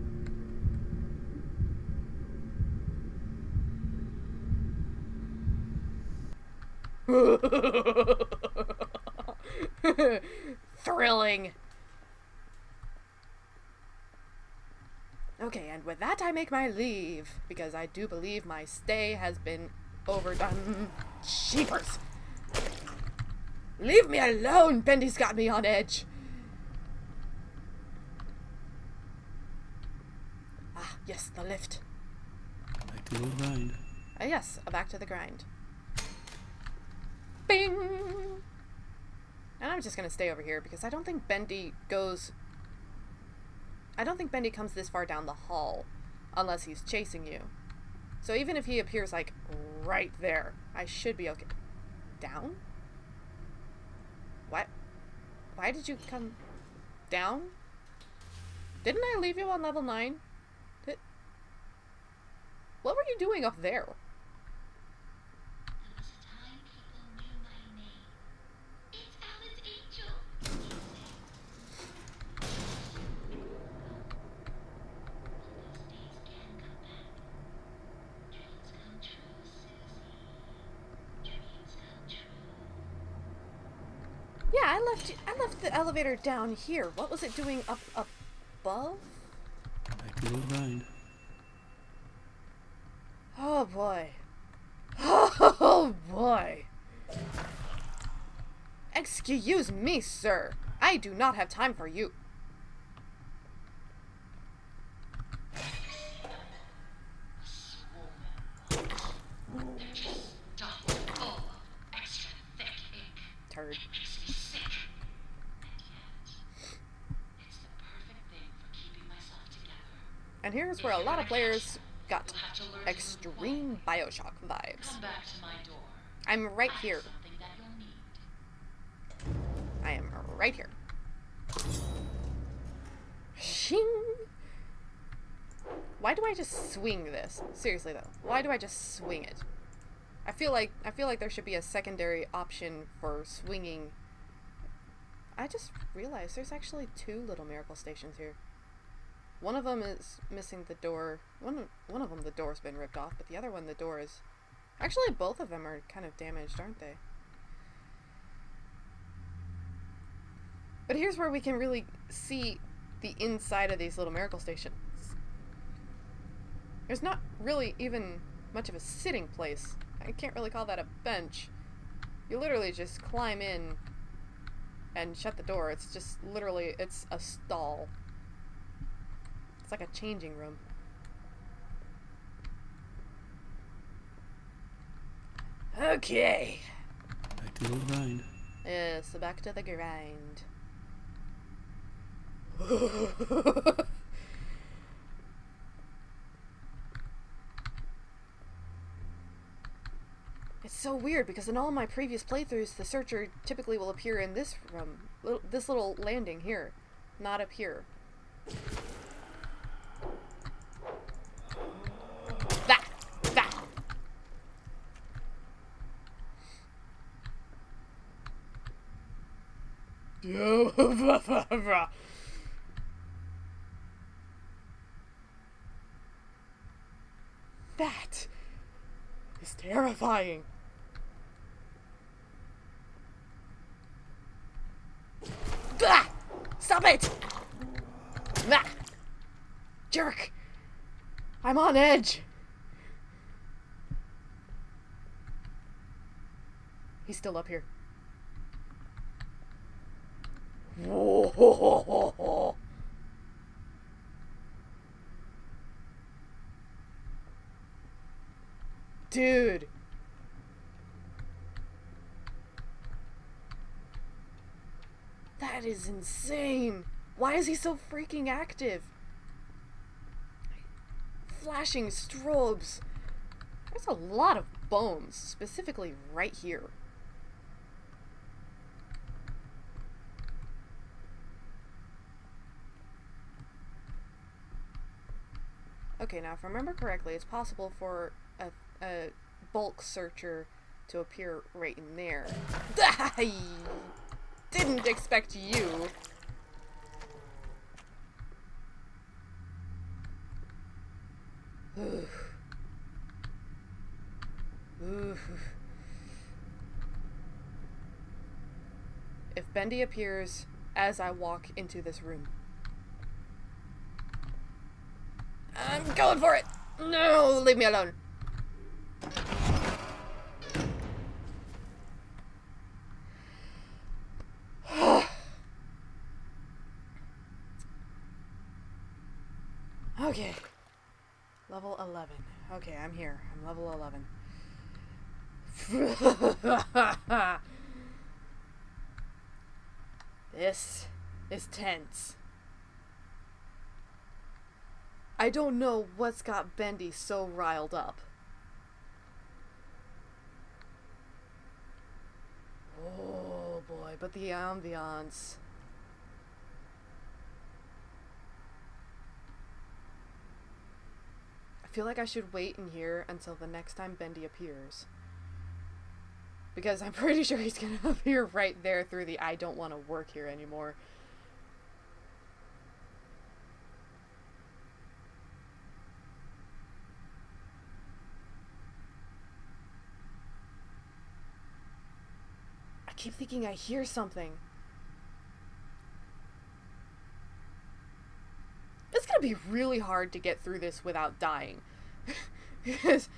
Thrilling. Okay, and with that I make my leave, because I do believe my stay has been overdone. Jeepers! Leave me alone! Bendy's got me on edge. Ah, yes, the lift.
Back to the grind.
Ah, yes, back to the grind. Bing! And I'm just gonna stay over here because I don't think Bendy goes... I don't think Bendy comes this far down the hall unless he's chasing you. So even if he appears, like, right there, I should be okay. Down? What? Why did you come down? Didn't I leave you on level 9? What were you doing up there?
There was a time people knew my name. It's Alice Angel, you say. Those days can come back. Dreams come true, Susie. Dreams come true.
Yeah, I left the elevator down here. What was it doing up above?
Back to the grind.
Oh boy. Oh boy. Excuse me, sir. I do not have time for you.
They're just stuffed full of extra thick ink.
Turd.
Makes me sick. And yet, it's the perfect thing for keeping myself together.
And here's where a lot of players got
You'll have to learn
extreme Bioshock vibes.
Come back to my door.
I'm right
I have
here.
something that you'll need.
I am right here. Shing! Why do I just swing this? Seriously though, why do I just swing it? I feel like there should be a secondary option for swinging. I just realized there's actually 2 little miracle stations here. One of them is missing the door. One of them, the door's been ripped off, but the other one, the door is... Actually, both of them are kind of damaged, aren't they? But here's where we can really see the inside of these little miracle stations. There's not really even much of a sitting place. I can't really call that a bench. You literally just climb in and shut the door. It's just literally, it's a stall. It's like a changing room. Okay.
Back to the grind.
Yes, back to the grind. It's so weird because in all my previous playthroughs, the searcher typically will appear in this room, this little landing here, not up here. That! That is terrifying. Ah! Stop it! Ah! Jerk! I'm on edge. He's still up here. Whoa. Dude. That is insane. Why is he so freaking active? flashing strobes. There's a lot of bones, specifically right here. Okay, now if I remember correctly, it's possible for a bulk searcher to appear right in there. I didn't expect you. Oof. Oof. If Bendy appears as I walk into this room, I'm going for it! No, leave me alone. Okay. Level 11. Okay, I'm here. I'm level 11. This is tense. I don't know what's got Bendy so riled up. Oh boy, but the ambiance. I feel like I should wait in here until the next time Bendy appears. Because I'm pretty sure he's gonna appear right there through the I don't want to work here anymore. I keep thinking I hear something. It's gonna be really hard to get through this without dying. Because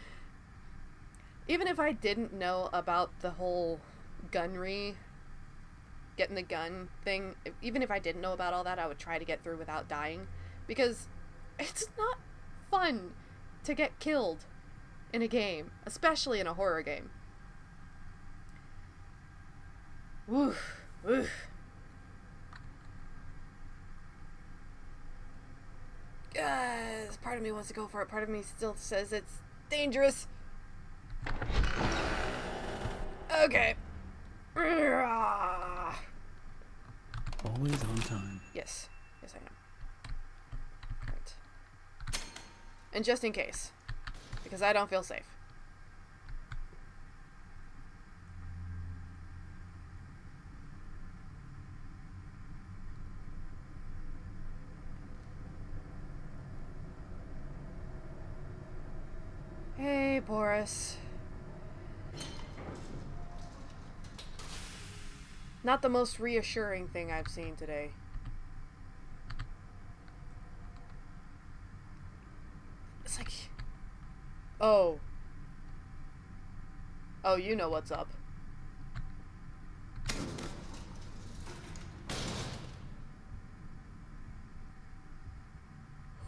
even if I didn't know about the whole gunnery, getting the gun thing, even if I didn't know about all that, I would try to get through without dying. Because it's not fun to get killed in a game, especially in a horror game. Woof, woof. Part of me wants to go for it. Part of me still says it's dangerous. Okay.
Always on time.
Yes. Yes, I am. Right. And just in case. Because I don't feel safe. Hey, Boris. Not the most reassuring thing I've seen today. It's like... Oh. Oh, you know what's up.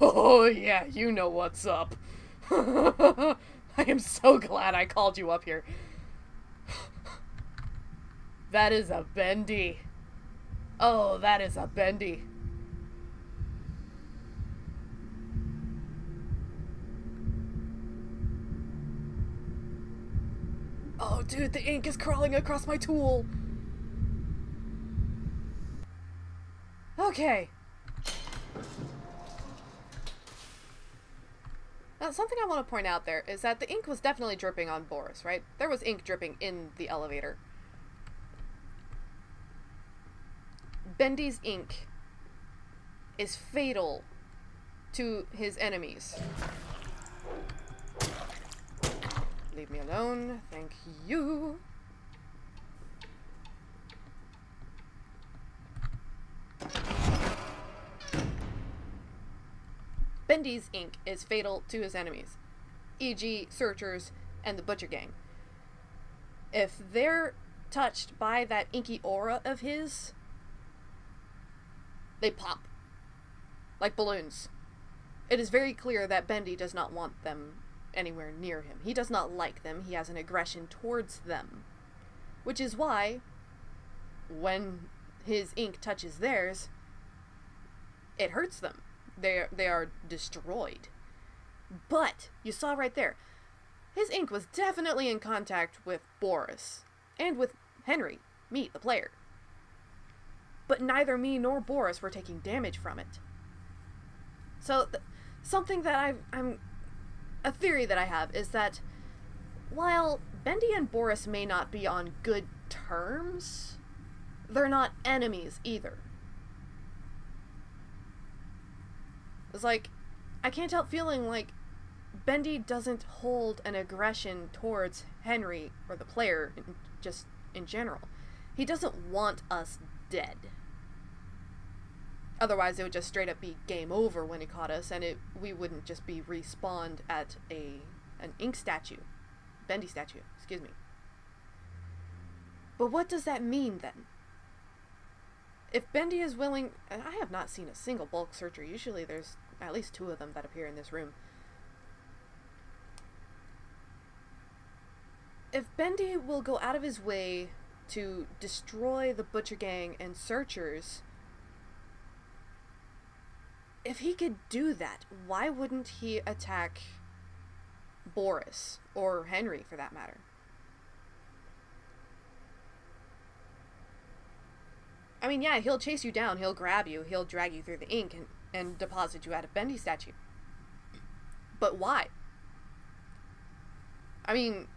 Oh, yeah, you know what's up. I am so glad I called you up here. That is a Bendy. Oh, that is a Bendy. Oh, dude, the ink is crawling across my tool. Okay. Now, something I want to point out there is that the ink was definitely dripping on Boris, right? There was ink dripping in the elevator. Bendy's ink is fatal to his enemies. Leave me alone. Thank you. Bendy's ink is fatal to his enemies, e.g. searchers and the Butcher Gang. If they're touched by that inky aura of his, they pop. Like balloons. It is very clear that Bendy does not want them anywhere near him. He does not like them. He has an aggression towards them. Which is why, when his ink touches theirs, it hurts them. They are destroyed. But you saw right there, his ink was definitely in contact with Boris and with Henry, me, the player. But neither me nor Boris were taking damage from it. So, something that a theory that I have is that while Bendy and Boris may not be on good terms, they're not enemies either. It's like, I can't help feeling like Bendy doesn't hold an aggression towards Henry or the player, just in general. He doesn't want us dead. Otherwise, it would just straight up be game over when he caught us, and we wouldn't just be respawned at an ink statue. Bendy statue, excuse me. But what does that mean, then? If Bendy is willing... And I have not seen a single bulk searcher. Usually there's at least 2 of them that appear in this room. If Bendy will go out of his way to destroy the Butcher Gang and searchers... If he could do that, why wouldn't he attack Boris, or Henry for that matter? I mean, yeah, he'll chase you down, he'll grab you, he'll drag you through the ink and deposit you at a Bendy statue. But why? I mean,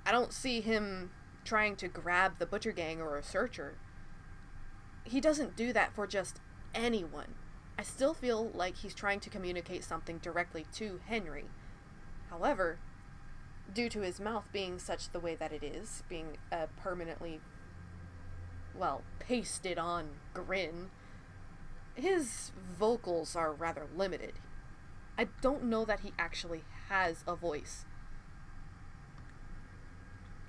I don't see him trying to grab the Butcher Gang or a searcher. He doesn't do that for just anyone. I still feel like he's trying to communicate something directly to Henry. However, due to his mouth being such the way that it is, being a permanently, well, pasted on grin, his vocals are rather limited. I don't know that he actually has a voice.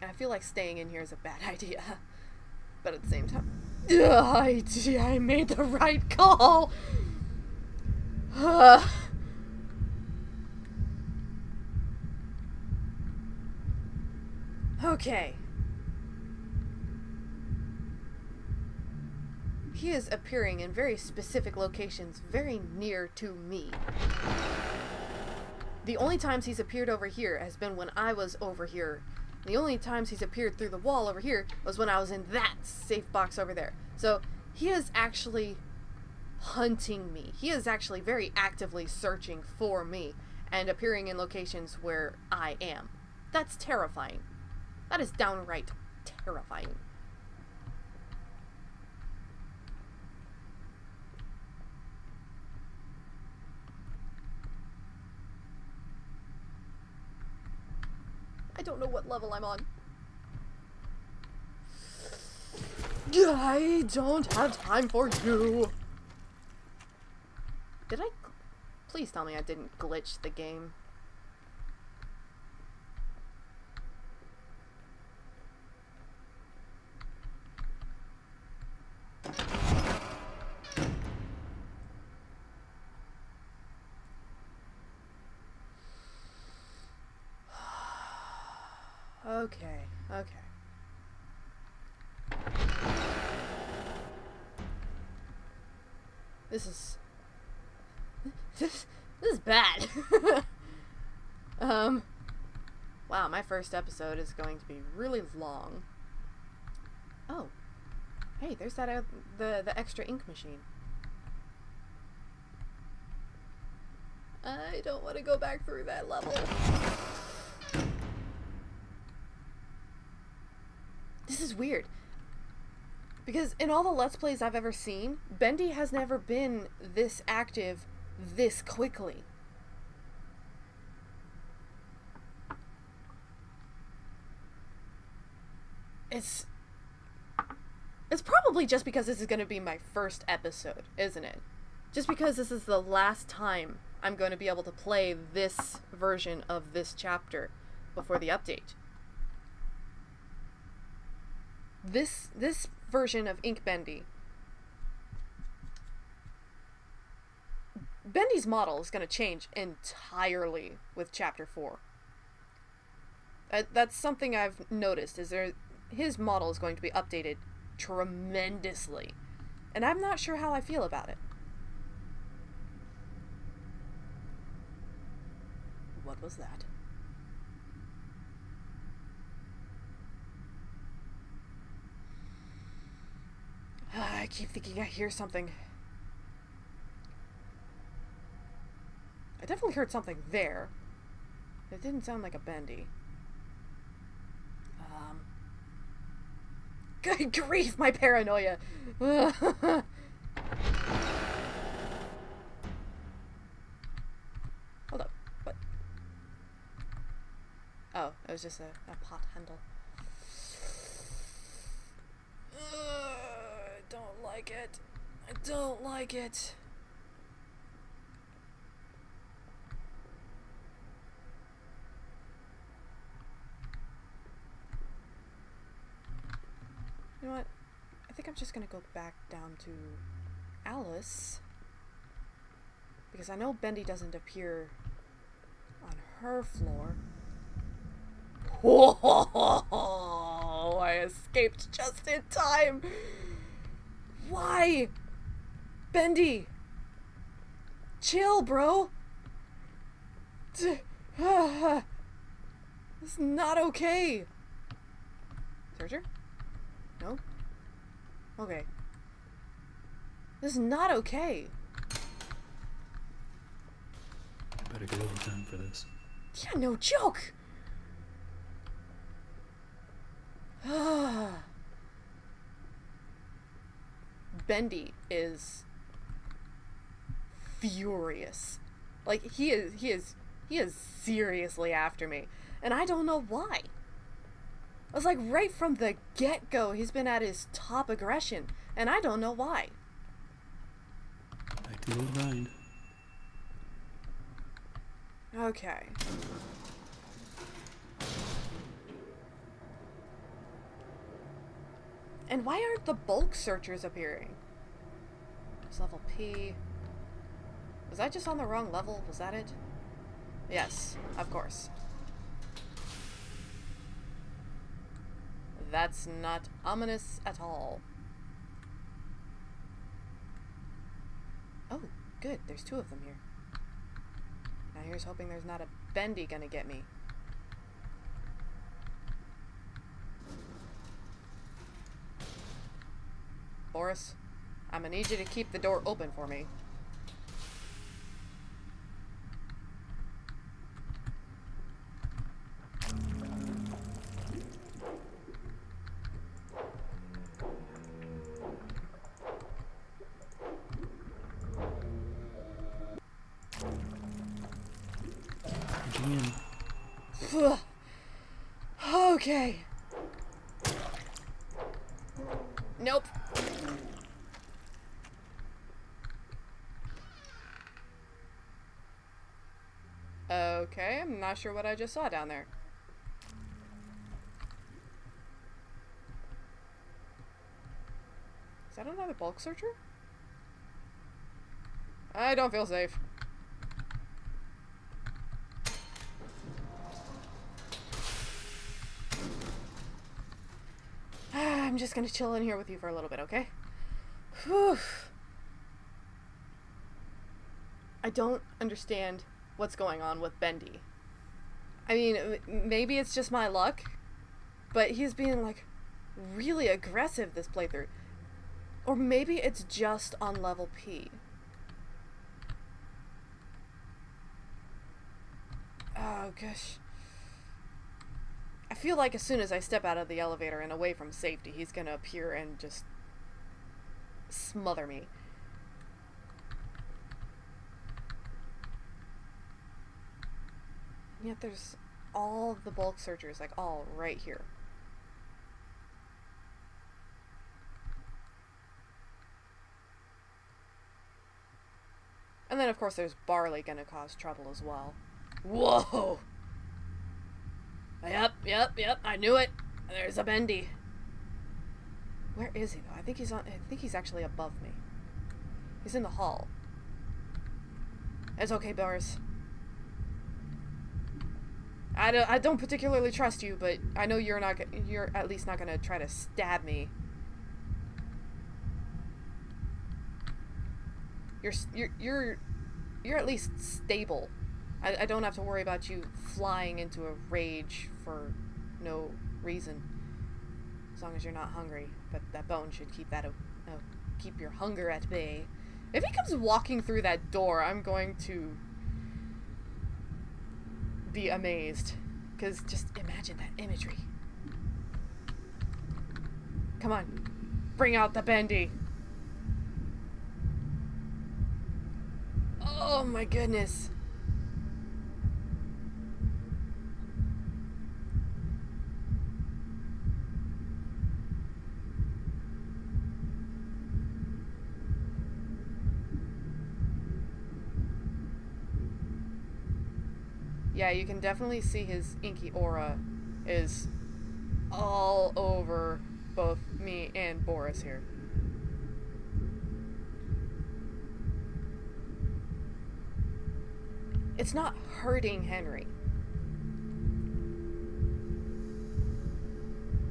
And I feel like staying in here is a bad idea. But at the same time, I made the right call! Okay. He is appearing in very specific locations very near to me. The only times he's appeared over here has been when I was over here. The only times he's appeared through the wall over here was when I was in that safe box over there. So he is actually hunting me. He is actually very actively searching for me and appearing in locations where I am. That's terrifying. That is downright terrifying. I don't know what level I'm on. I don't have time for you. Did I... Please tell me I didn't glitch the game. Okay. This is bad. Wow, my first episode is going to be really long. Oh. Hey, there's that the extra ink machine. I don't want to go back through that level. This is weird. Because in all the Let's Plays I've ever seen, Bendy has never been this active this quickly. It's probably just because this is going to be my first episode, isn't it? Just because this is the last time I'm going to be able to play this version of this chapter before the update. This version of Ink Bendy, Bendy's model is going to change entirely with Chapter 4. That's something I've noticed, his model is going to be updated tremendously. And I'm not sure how I feel about it. What was that? I keep thinking I hear something. I definitely heard something there. It didn't sound like a Bendy. Good grief, my paranoia! Hold up, what? Oh, it was just a pot handle. I don't like it. I don't like it. You know what? I think I'm just gonna go back down to Alice. Because I know Bendy doesn't appear on her floor. Whoa! I escaped just in time! Why? Bendy! Chill, bro! This is not okay! Searcher? No? Okay. This is not okay.
I better get overtime for this.
Yeah, no joke! Bendy is furious. Like, he is seriously after me. And I don't know why. I was like, right from the get-go, he's been at his top aggression. And I don't know why.
Back to the old grind.
Okay. And why aren't the bulk searchers appearing? It's level P. Was I just on the wrong level? Was that it? Yes, of course. That's not ominous at all. Oh, good. There's two of them here. Now here's hoping there's not a Bendy gonna get me. Boris, I'm gonna need you to keep the door open for me.
Punching in.
Okay. Nope. Okay, I'm not sure what I just saw down there. Is that another bulk searcher? I don't feel safe. I'm just gonna chill in here with you for a little bit, okay? Whew. I don't understand what's going on with Bendy. I mean, maybe it's just my luck, but he's being, like, really aggressive this playthrough. Or maybe it's just on level P. Oh, gosh. I feel like as soon as I step out of the elevator and away from safety, he's gonna appear and just smother me. And yet there's all of the bulk searchers, like, all right here. And then, of course, there's Barley gonna cause trouble as well. Whoa! Yep, I knew it. There's a Bendy. Where is he, though? I think he's actually above me. He's in the hall. It's okay, Boris. I don't particularly trust you, but I know you're at least not gonna try to stab me. You're at least stable. I don't have to worry about you flying into a rage for no reason. As long as you're not hungry. But that bone should keep that keep your hunger at bay. If he comes walking through that door, I'm going to be amazed. Because just imagine that imagery. Come on. Bring out the Bendy. Oh my goodness. Yeah, you can definitely see his inky aura is all over both me and Boris here. It's not hurting Henry.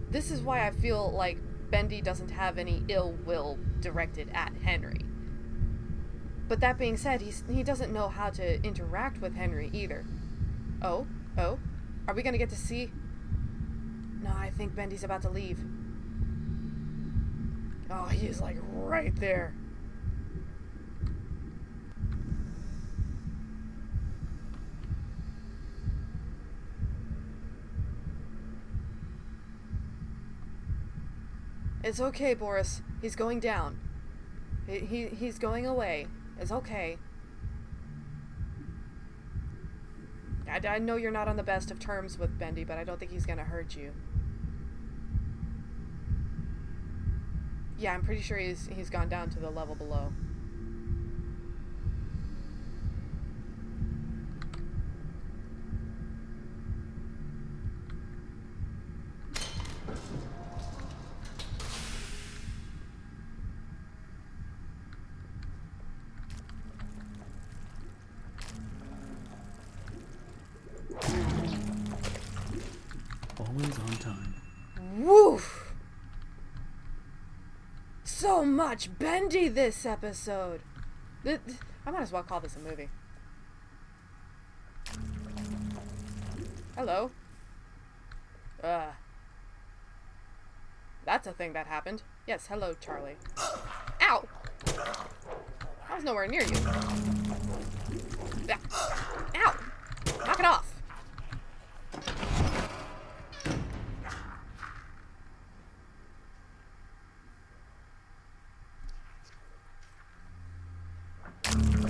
This is why I feel like Bendy doesn't have any ill will directed at Henry. But that being said, he doesn't know how to interact with Henry either. Oh? Are we gonna get to see? No, I think Bendy's about to leave. Oh, he's like right there. It's okay, Boris. He's going down. He's going away. It's okay. I know you're not on the best of terms with Bendy, but I don't think he's gonna hurt you. Yeah, I'm pretty sure he's gone down to the level below.
Always on time.
Woof! So much Bendy this episode! I might as well call this a movie. Hello. That's a thing that happened. Yes, hello, Charlie. Ow! I was nowhere near you. Ow! Knock it off!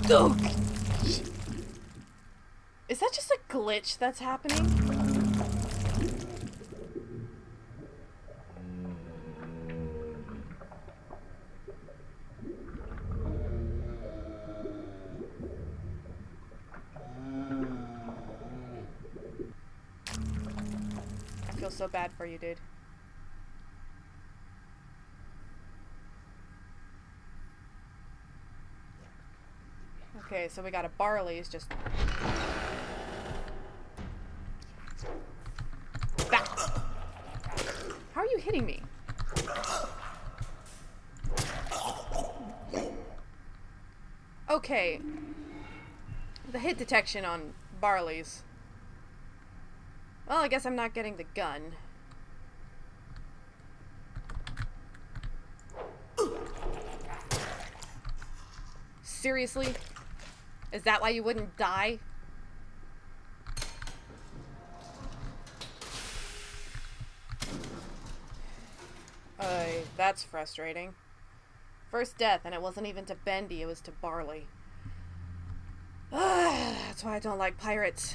Oh. Is that just a glitch that's happening? I feel so bad for you, dude. Okay, so we got a Barley's just... That. How are you hitting me? Okay. The hit detection on Barley's. Well, I guess I'm not getting the gun. Seriously? Is that why you wouldn't die? That's frustrating. First death, and it wasn't even to Bendy, it was to Barley. That's why I don't like pirates.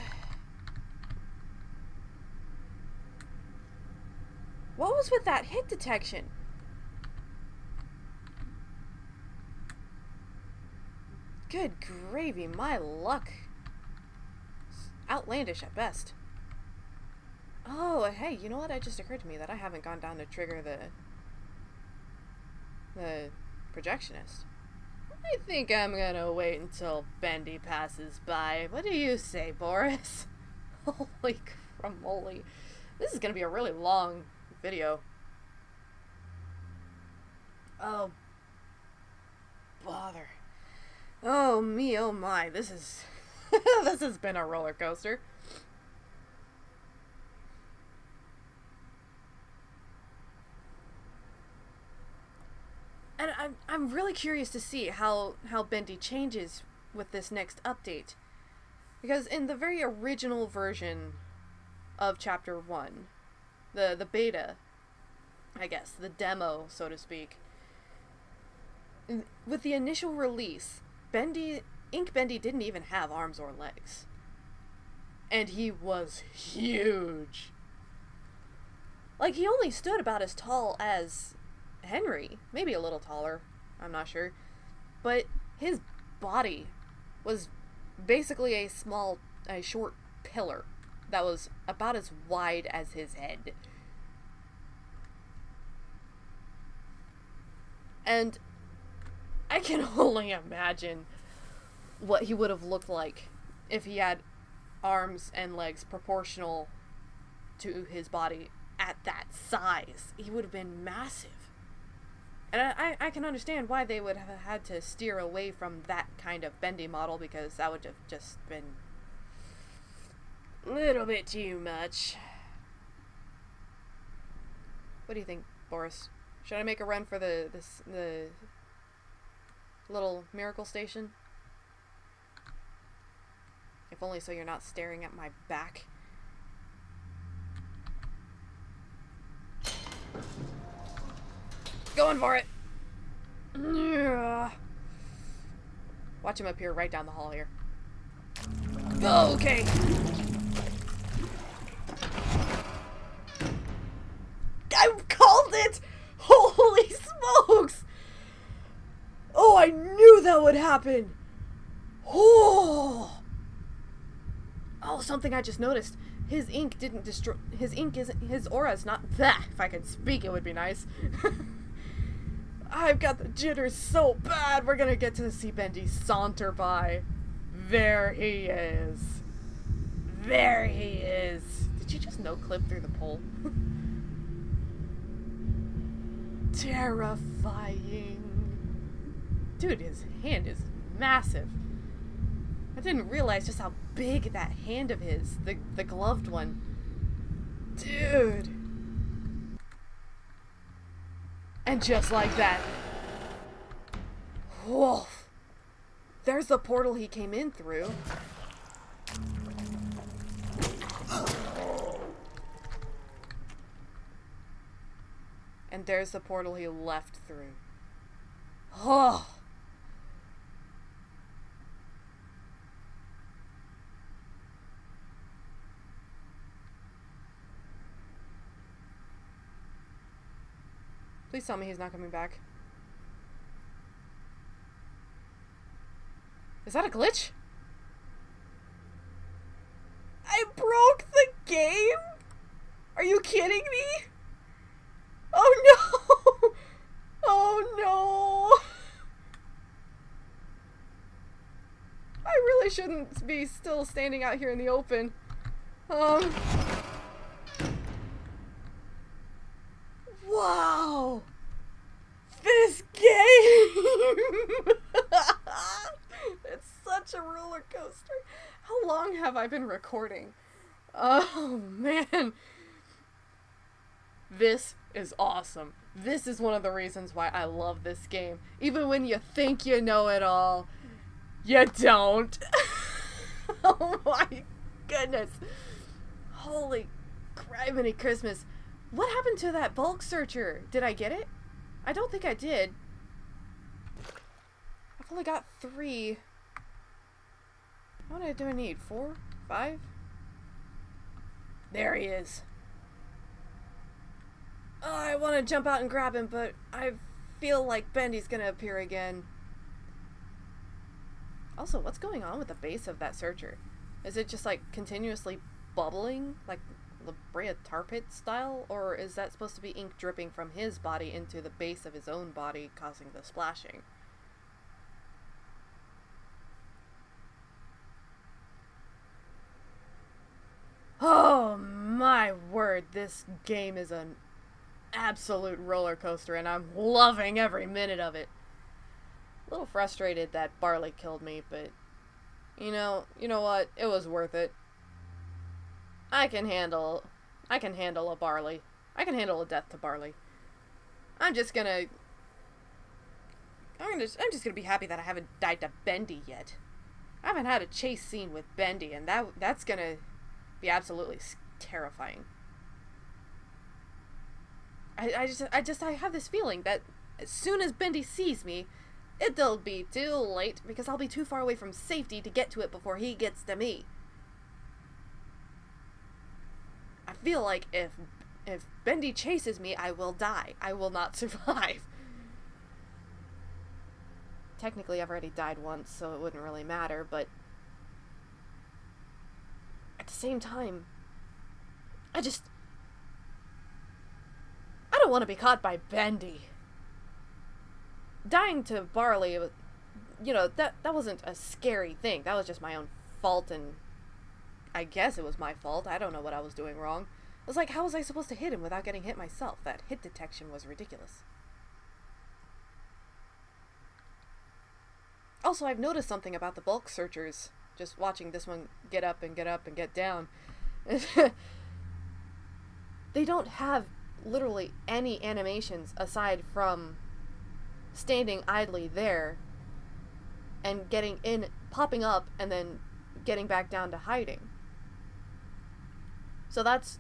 What was with that hit detection? Good gravy, my luck. Outlandish at best. Oh, hey, you know what? It just occurred to me that I haven't gone down to trigger the projectionist. I think I'm gonna wait until Bendy passes by. What do you say, Boris? Holy cramoly. This is gonna be a really long video. Oh, bother. Oh me, oh my, this is This has been a roller coaster. And I'm really curious to see how Bendy changes with this next update. Because in the very original version of Chapter 1, the beta, I guess, the demo, so to speak, with the initial release, Ink Bendy didn't even have arms or legs. And he was huge. Like, he only stood about as tall as Henry, maybe a little taller, I'm not sure, but his body was basically a short pillar that was about as wide as his head. And I can only imagine what he would have looked like if he had arms and legs proportional to his body at that size. He would have been massive. And I can understand why they would have had to steer away from that kind of Bendy model, because that would have just been a little bit too much. What do you think, Boris? Should I make a run for the little miracle station? If only so you're not staring at my back. Going for it! Watch him appear right down the hall here. Okay! I called it! Holy smokes! Oh, I knew that would happen! Oh! Oh, something I just noticed. His ink didn't destroy... His aura is not... That, if I could speak, it would be nice. I've got the jitters so bad. We're gonna get to see Bendy saunter by. There he is. There he is. Did you just no-clip through the pole? Terrifying. Dude, his hand is massive. I didn't realize just how big that hand of his, the gloved one. Dude. And just like that. Whoa. There's the portal he came in through. And there's the portal he left through. Oh. Please tell me he's not coming back. Is that a glitch? I broke the game? Are you kidding me? Oh no! Oh no! I really shouldn't be still standing out here in the open. Wow! This game! It's such a roller coaster. How long have I been recording? Oh man. This is awesome. This is one of the reasons why I love this game. Even when you think you know it all, you don't. Oh my goodness. Holy criminy Christmas. What happened to that bulk searcher? Did I get it? I don't think I did. I've only got 3. How many do I need? 4? 5? There he is. Oh, I want to jump out and grab him, but I feel like Bendy's gonna appear again. Also, what's going on with the base of that searcher? Is it just like continuously bubbling? Like La Brea tar pit style? Or is that supposed to be ink dripping from his body into the base of his own body, causing the splashing? Oh my word, this game is an absolute roller coaster and I'm loving every minute of it. A little frustrated that Barley killed me, but You know what? It was worth it. I can handle a Barley. I can handle a death to Barley. I'm just gonna be happy that I haven't died to Bendy yet. I haven't had a chase scene with Bendy, and that's gonna be absolutely terrifying. I have this feeling that as soon as Bendy sees me, it'll be too late because I'll be too far away from safety to get to it before he gets to me. I feel like if Bendy chases me, I will die. I will not survive. Technically, I've already died once, so it wouldn't really matter, but at the same time, I don't want to be caught by Bendy. Dying to Barley, that wasn't a scary thing. That was just my own fault, and I guess it was my fault. I don't know what I was doing wrong. It was like, how was I supposed to hit him without getting hit myself? That hit detection was ridiculous. Also, I've noticed something about the bulk searchers, just watching this one get up and get down. They don't have literally any animations aside from standing idly there and getting in, popping up, and then getting back down to hiding. So that's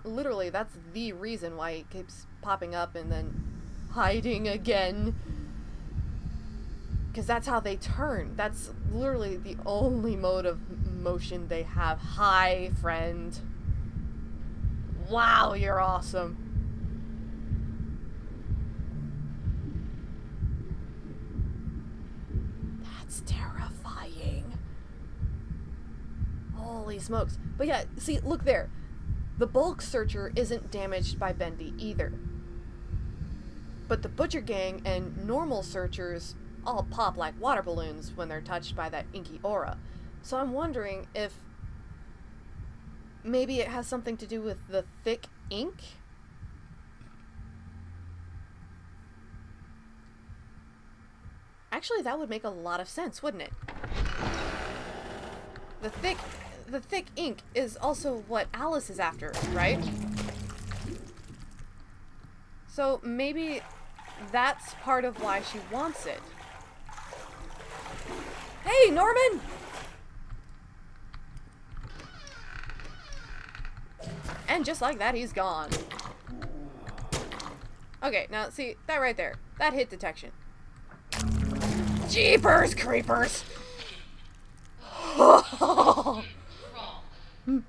literally the reason why he keeps popping up and then hiding again. Because that's how they turn. That's literally the only mode of motion they have. Hi, friend. Wow, you're awesome. That's terrifying. Holy smokes. But yeah, see, look there. The bulk searcher isn't damaged by Bendy either. But the Butcher Gang and normal searchers all pop like water balloons when they're touched by that inky aura. So I'm wondering if maybe it has something to do with the thick ink? Actually, that would make a lot of sense, wouldn't it? The thick ink is also what Alice is after, right? So maybe that's part of why she wants it. Hey, Norman! And just like that, he's gone. Okay, now see, that right there. That hit detection. Jeepers creepers!
Crawl. The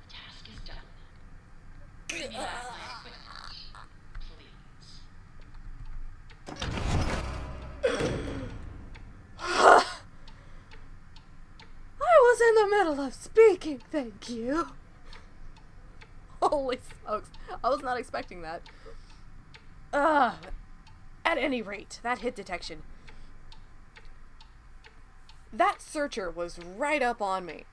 task is done. Bring me back my equipment, please.
I was in the middle of speaking, thank you. Holy smokes. I was not expecting that. At any rate, that hit detection. That searcher was right up on me.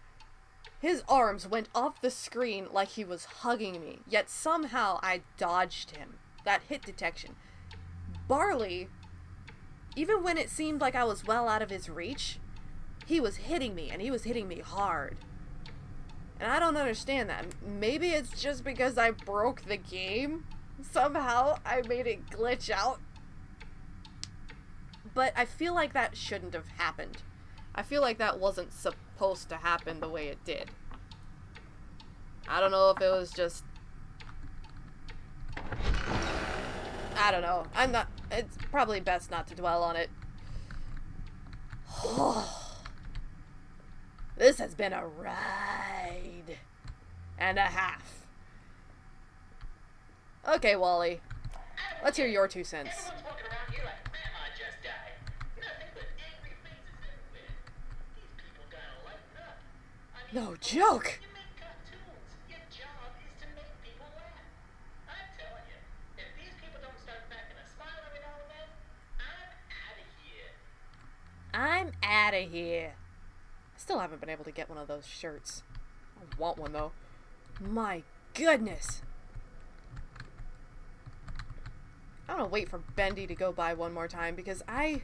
His arms went off the screen like he was hugging me, yet somehow I dodged him. That hit detection. Barley, even when it seemed like I was well out of his reach, he was hitting me, and he was hitting me hard. And I don't understand that. Maybe it's just because I broke the game. Somehow I made it glitch out. But I feel like that shouldn't have happened. I feel like that wasn't supposed to happen the way it did. I don't know if it was just... I don't know. It's probably best not to dwell on it. This has been a ride and a half. Okay, Wally. Let's hear your 2 cents.
Everyone's walking around here like Grandma just died. Nothing but angry faces everywhere. These people gotta lighten up. I mean,
No joke.
you make cartoons. Your job is to make people laugh. I'm telling you, if these people don't start cracking a smile every now and then, I'm out of here.
I'm out of here. I still haven't been able to get one of those shirts. I want one though. My goodness. I'm gonna wait for Bendy to go by one more time because I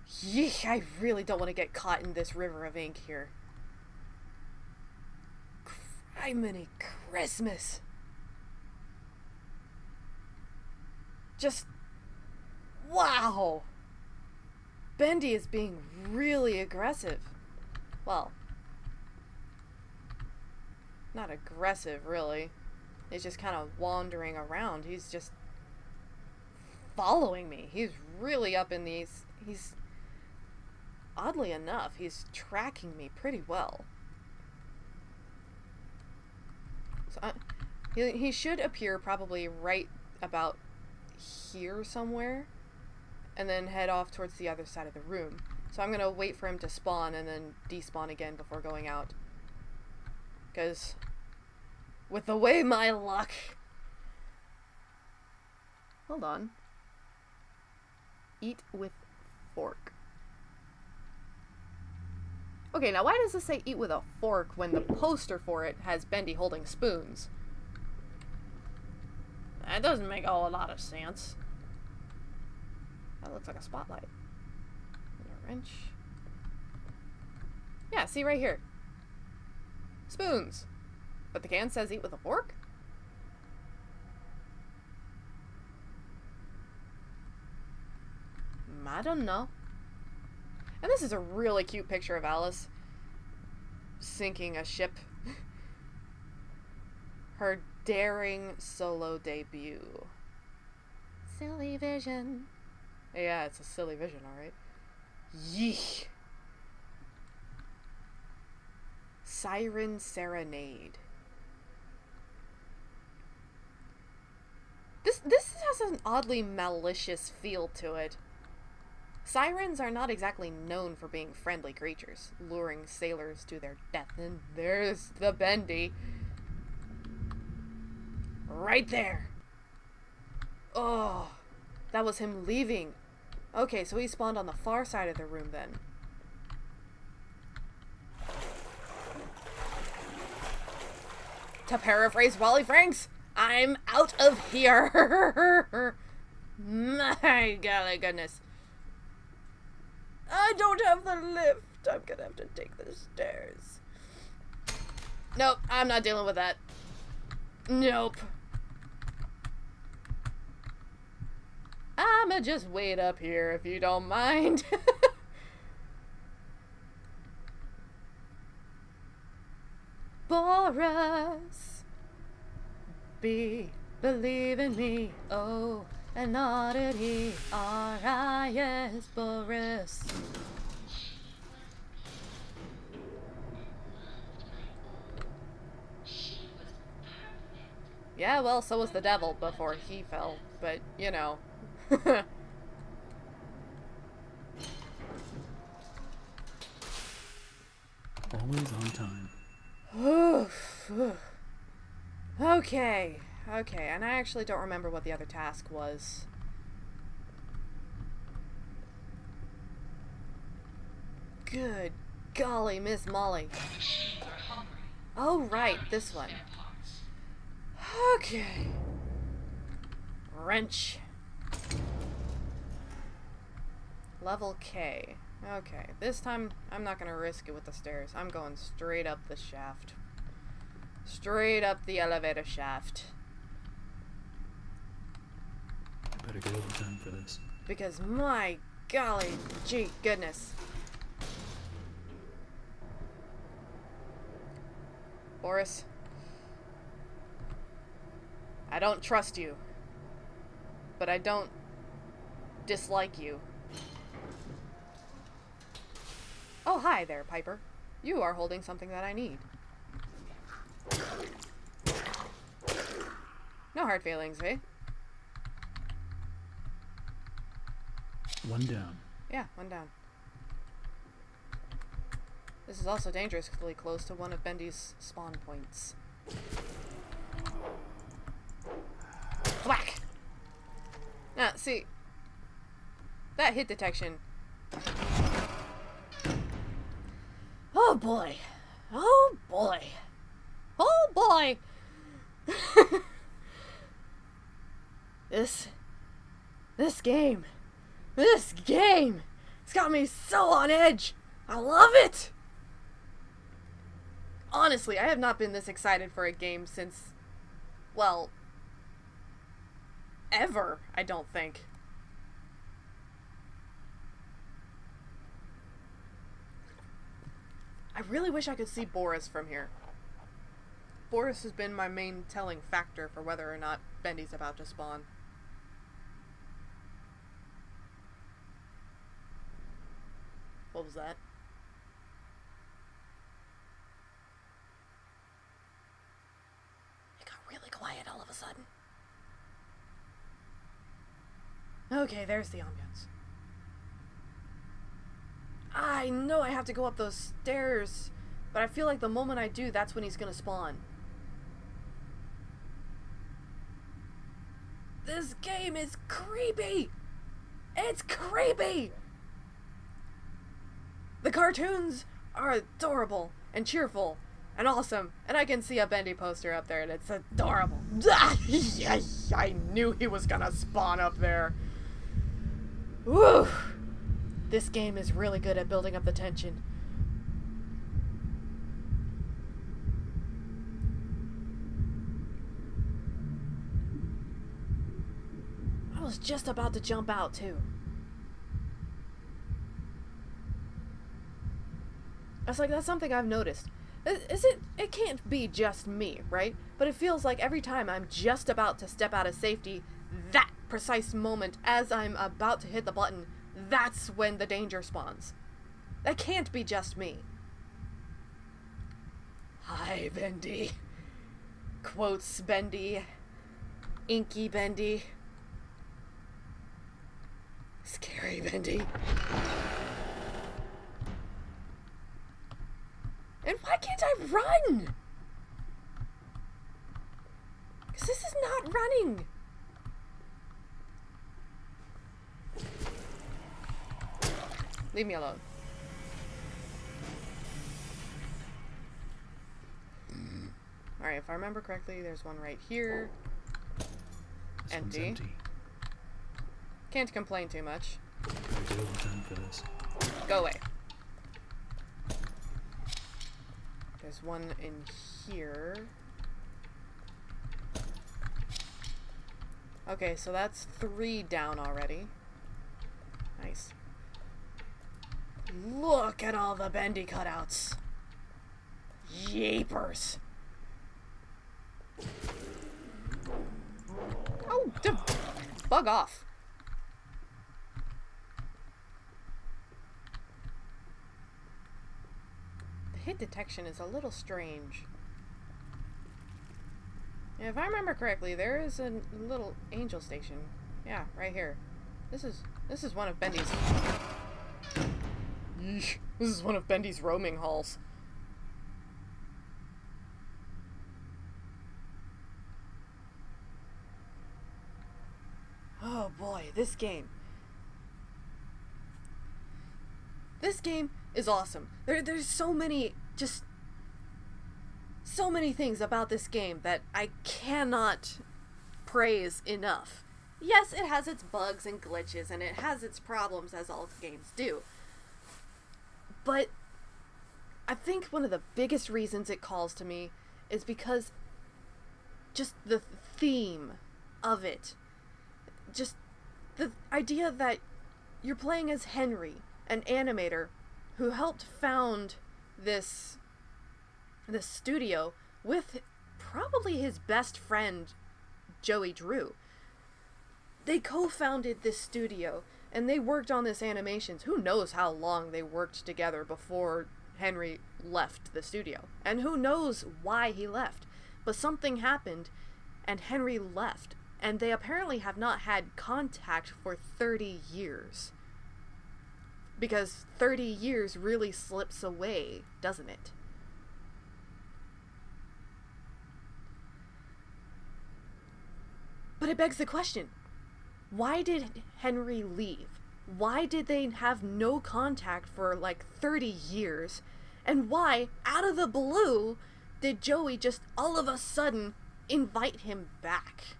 Yeesh, I really don't want to get caught in this river of ink here. Criminy Christmas. Just... wow! Bendy is being really aggressive. Well, not aggressive, really. He's just kind of wandering around. He's just following me. He's really up in these... He's... Oddly enough, he's tracking me pretty well. So he should appear probably right about here somewhere, and then head off towards the other side of the room. So I'm gonna wait for him to spawn and then despawn again before going out. Because with the way my luck... Hold on. Eat with fork. Okay, now why does this say eat with a fork when the poster for it has Bendy holding spoons? That doesn't make a whole lot of sense. That looks like a spotlight. And a wrench. Yeah, see right here. Spoons. But the can says eat with a fork? I don't know. And this is a really cute picture of Alice sinking a ship. Her daring solo debut. Silly vision. Yeah, it's a silly vision, alright. Yeesh. Siren Serenade. This has an oddly malicious feel to it. Sirens are not exactly known for being friendly creatures, luring sailors to their death. And there's the Bendy. Right there. Oh, that was him leaving. Okay, so he spawned on the far side of the room then. To paraphrase Wally Franks, I'm out of here. My golly goodness. I don't have the lift. I'm gonna have to take the stairs. Nope, I'm not dealing with that. Nope. I'ma just wait up here if you don't mind. Boris, believe in me. Oh, an oddity. R.I.S. Boris. Yeah, well, so was the devil before he fell, but, you know.
Always on time.
Okay, and I actually don't remember what the other task was. Good golly, Miss Molly. Oh, right, this one. Okay. Wrench. Level K. Okay, this time I'm not gonna risk it with the stairs. I'm going straight up the shaft. Straight up the elevator shaft.
I better get overtime for this.
Because my golly gee goodness. Boris, I don't trust you, but I don't dislike you. Oh, hi there, Piper. You are holding something that I need. No hard feelings, eh?
One down.
Yeah, one down. This is also dangerously close to one of Bendy's spawn points. Whack! Now, see, that hit detection. Oh boy. Oh boy. Oh boy! This game is It's got me so on edge. I love it. Honestly, I have not been this excited for a game since, well, ever, I don't think. I really wish I could see Boris from here. Boris has been my main telling factor for whether or not Bendy's about to spawn. What was that? It got really quiet all of a sudden. Okay, there's the ambience. I know I have to go up those stairs, but I feel like the moment I do, that's when he's gonna spawn. This game is creepy! It's creepy! The cartoons are adorable and cheerful and awesome, and I can see a Bendy poster up there and it's adorable. I knew he was gonna spawn up there. Woo! This game is really good at building up the tension. I was just about to jump out too. It's like, that's something I've noticed. It can't be just me, right? But it feels like every time I'm just about to step out of safety, that precise moment as I'm about to hit the button, that's when the danger spawns. That can't be just me. Hi, Bendy. Quotes Bendy. Inky Bendy. Scary Bendy. And why can't I run? Because this is not running. Leave me alone. Alright, if I remember correctly, there's one right here.
This one's
Empty.
empty.
Can't complain too much.
I do overtime for this.
Go away. There's one in here. Okay, so that's 3 down already. Nice. Look at all the Bendy cutouts. Yeepers. Oh, bug off. The hit detection is a little strange. Yeah, if I remember correctly, there is a little angel station. Yeah, right here. This is one of Bendy's. Yeesh. This is one of Bendy's roaming halls. Oh boy, this game. This game is awesome. There's so many things about this game that I cannot praise enough. Yes, it has its bugs and glitches, and it has its problems, as all games do. But I think one of the biggest reasons it calls to me is because just the theme of it. Just the idea that you're playing as Henry, an animator who helped found this studio with probably his best friend, Joey Drew. They co-founded this studio, and they worked on this animations. Who knows how long they worked together before Henry left the studio. And who knows why he left. But something happened, and Henry left. And they apparently have not had contact for 30 years. Because 30 years really slips away, doesn't it? But it begs the question, why did Henry leave? Why did they have no contact for like 30 years? And why, out of the blue, did Joey just all of a sudden invite him back?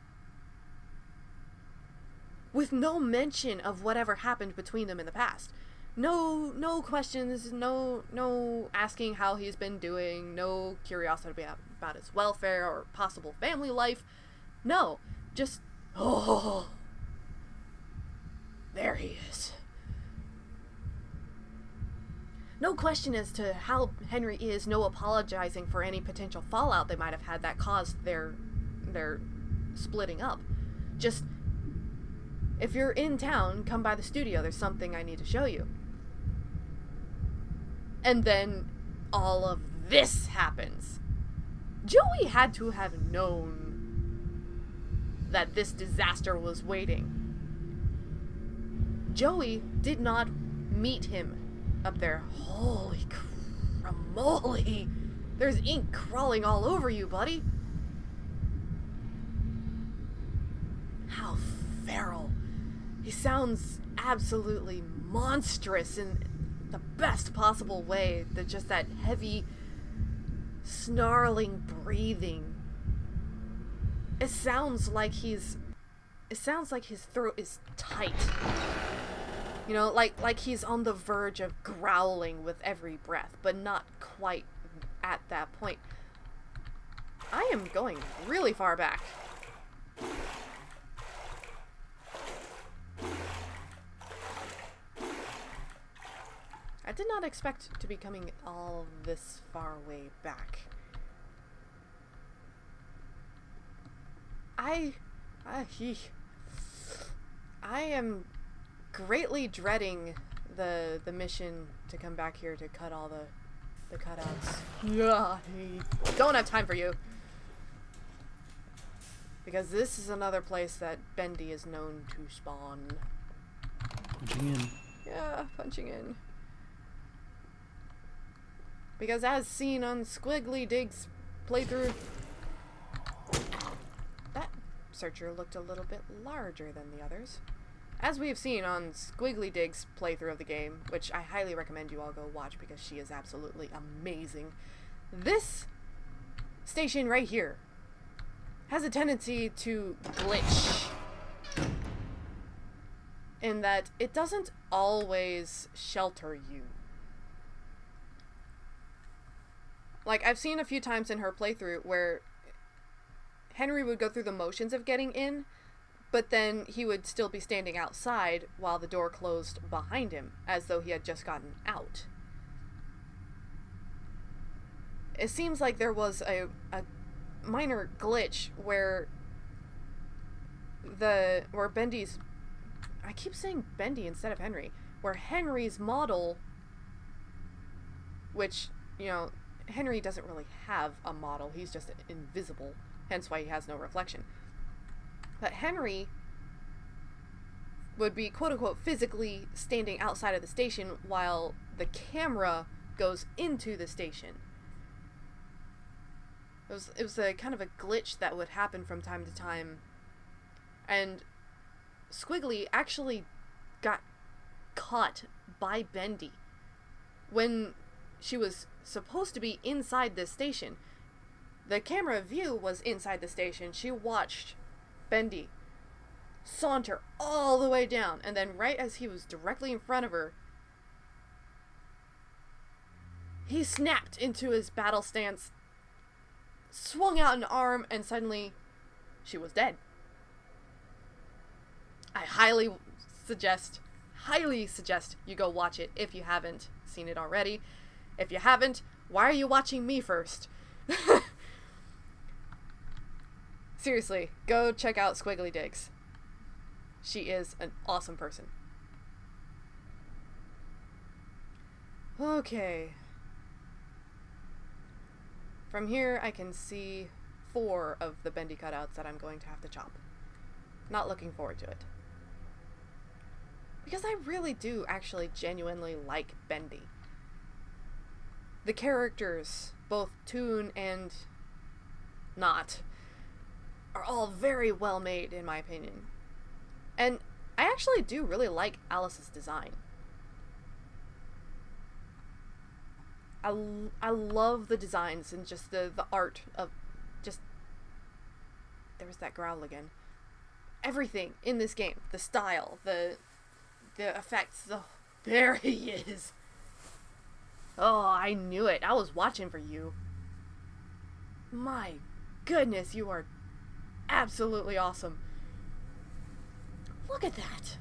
With no mention of whatever happened between them in the past. no questions, no asking how he's been doing, no curiosity about his welfare or possible family life. No, just, oh, there he is. No question as to how Henry is, no apologizing for any potential fallout they might have had that caused their splitting up. Just, if you're in town, come by the studio, there's something I need to show you. And then all of this happens. Joey had to have known that this disaster was waiting. Joey did not meet him up there. Holy cramoly! There's ink crawling all over you, buddy. How feral. He sounds absolutely monstrous in the best possible way. Just that heavy, snarling breathing. It sounds like his throat is tight. You know, like he's on the verge of growling with every breath, but not quite at that point. I am going really far back. I did not expect to be coming all this far way back. I am greatly dreading the mission to come back here to cut all the cutouts. Yeah, I don't have time for you. Because this is another place that Bendy is known to spawn.
Punching in.
Yeah, punching in. Because as seen on Squiggly Dig's playthrough, that searcher looked a little bit larger than the others. As we have seen on Squiggly Dig's playthrough of the game, which I highly recommend you all go watch because she is absolutely amazing, this station right here has a tendency to glitch in that it doesn't always shelter you. Like, I've seen a few times in her playthrough where Henry would go through the motions of getting in, but then he would still be standing outside while the door closed behind him, as though he had just gotten out. It seems like there was a minor glitch where Bendy's... I keep saying Bendy instead of Henry. Where Henry's model, which, you know, Henry doesn't really have a model, he's just invisible, hence why he has no reflection. But Henry would be quote-unquote physically standing outside of the station while the camera goes into the station. It was a kind of a glitch that would happen from time to time. And Squiggly actually got caught by Bendy when she was supposed to be inside the station. The camera view was inside the station. She watched Bendy saunter all the way down, and then right as he was directly in front of her, he snapped into his battle stance, swung out an arm, and suddenly she was dead. I highly suggest you go watch it if you haven't seen it already. If you haven't, why are you watching me first? Seriously, go check out Squiggly Digs. She is an awesome person. Okay. From here, I can see 4 of the Bendy cutouts that I'm going to have to chop. Not looking forward to it. Because I really do actually genuinely like Bendy. The characters, both Toon and not, are all very well made in my opinion. And I actually do really like Alice's design. I love the designs and just the art of just... There's that growl again. Everything in this game. The style, the effects, There he is. Oh, I knew it. I was watching for you. My goodness, you are absolutely awesome. Look at that.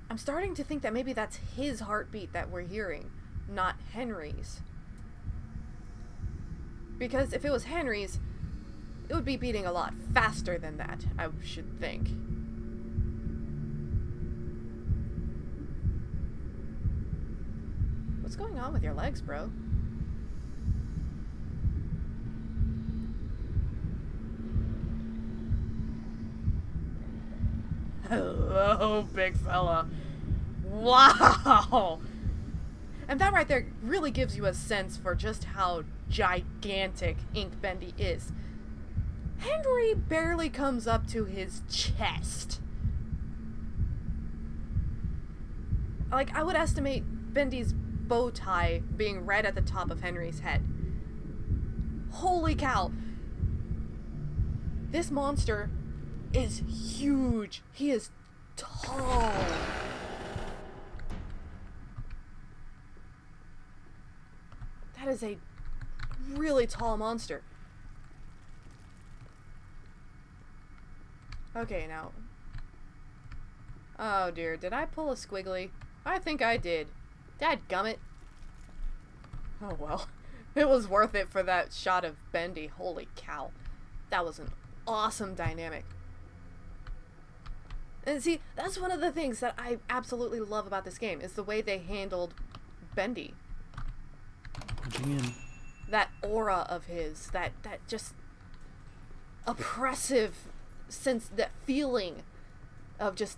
I'm starting to think that maybe that's his heartbeat that we're hearing, not Henry's. Because if it was Henry's, it would be beating a lot faster than that, I should think. What's going on with your legs, bro? Hello, big fella. Wow! And that right there really gives you a sense for just how gigantic Ink Bendy is. Henry barely comes up to his chest. Like, I would estimate Bendy's bow tie being right at the top of Henry's head. Holy cow! This monster is huge. He is tall. That is a really tall monster. Okay, now. Oh dear, did I pull a squiggly? I think I did. Dadgummit. Oh well. It was worth it for that shot of Bendy. Holy cow. That was an awesome dynamic. And see, that's one of the things that I absolutely love about this game, is the way they handled Bendy.
Punching in.
That aura of his, that just oppressive sense, that feeling of just...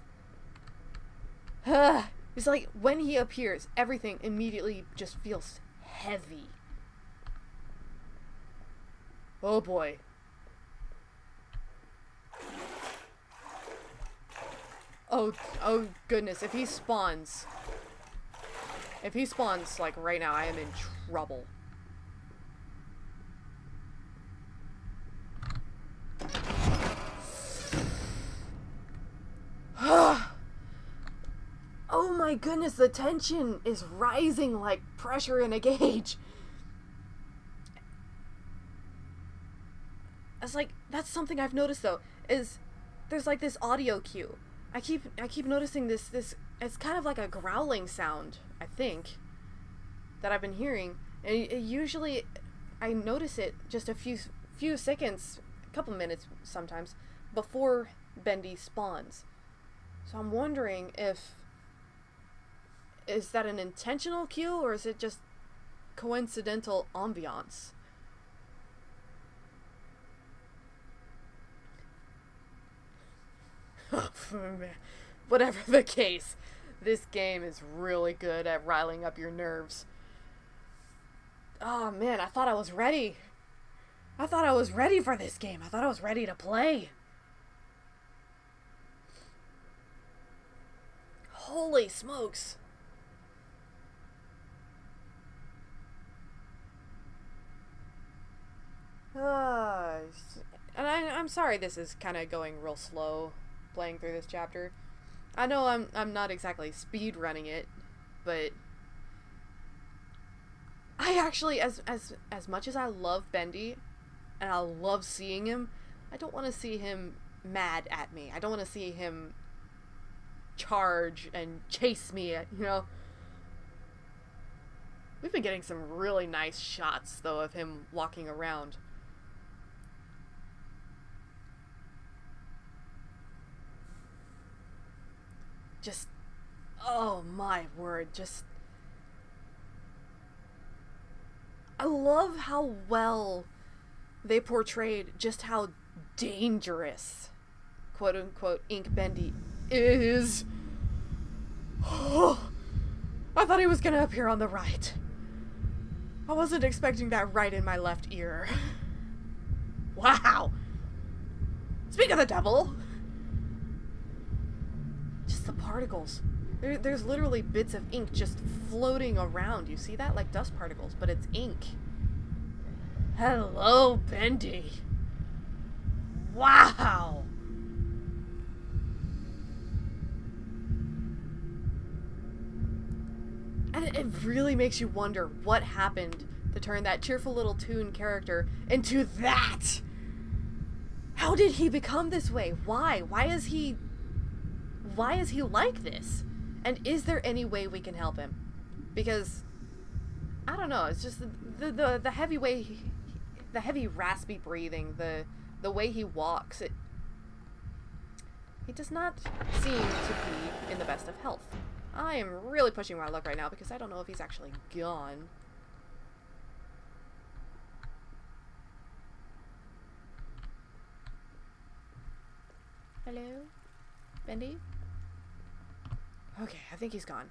it's like, when he appears, everything immediately just feels heavy. Oh boy. Oh goodness, if he spawns, like, right now, I am in trouble. Oh my goodness, the tension is rising like pressure in a gauge. It's like, that's something I've noticed though, is there's like this audio cue. I keep noticing this, it's kind of like a growling sound, I think, that I've been hearing. And it usually, I notice it just a few seconds, a couple minutes sometimes, before Bendy spawns. So I'm wondering is that an intentional cue, or is it just coincidental ambiance? Whatever the case, this game is really good at riling up your nerves. Oh man, I thought I was ready. I thought I was ready for this game. I thought I was ready to play. Holy smokes. And I'm sorry this is kind of going real slow, playing through this chapter. I know I'm not exactly speed running it, but I actually, as much as I love Bendy, and I love seeing him, I don't want to see him mad at me. I don't want to see him charge and chase me, you know. We've been getting some really nice shots, though, of him walking around. Just, oh my word, just... I love how well they portrayed just how dangerous, quote-unquote, Ink Bendy is. Oh, I thought he was gonna appear on the right. I wasn't expecting that right in my left ear. Wow! Speak of the devil! Just the particles. There's literally bits of ink just floating around. You see that? Like dust particles, but it's ink. Hello, Bendy. Wow! And it really makes you wonder what happened to turn that cheerful little toon character into that! How did he become this way? Why? Why is he like this? And is there any way we can help him? Because I don't know, it's just the heavy way, the heavy raspy breathing, the way he walks, he does not seem to be in the best of health. I am really pushing my luck right now because I don't know if he's actually gone. Hello? Bendy? Okay, I think he's gone.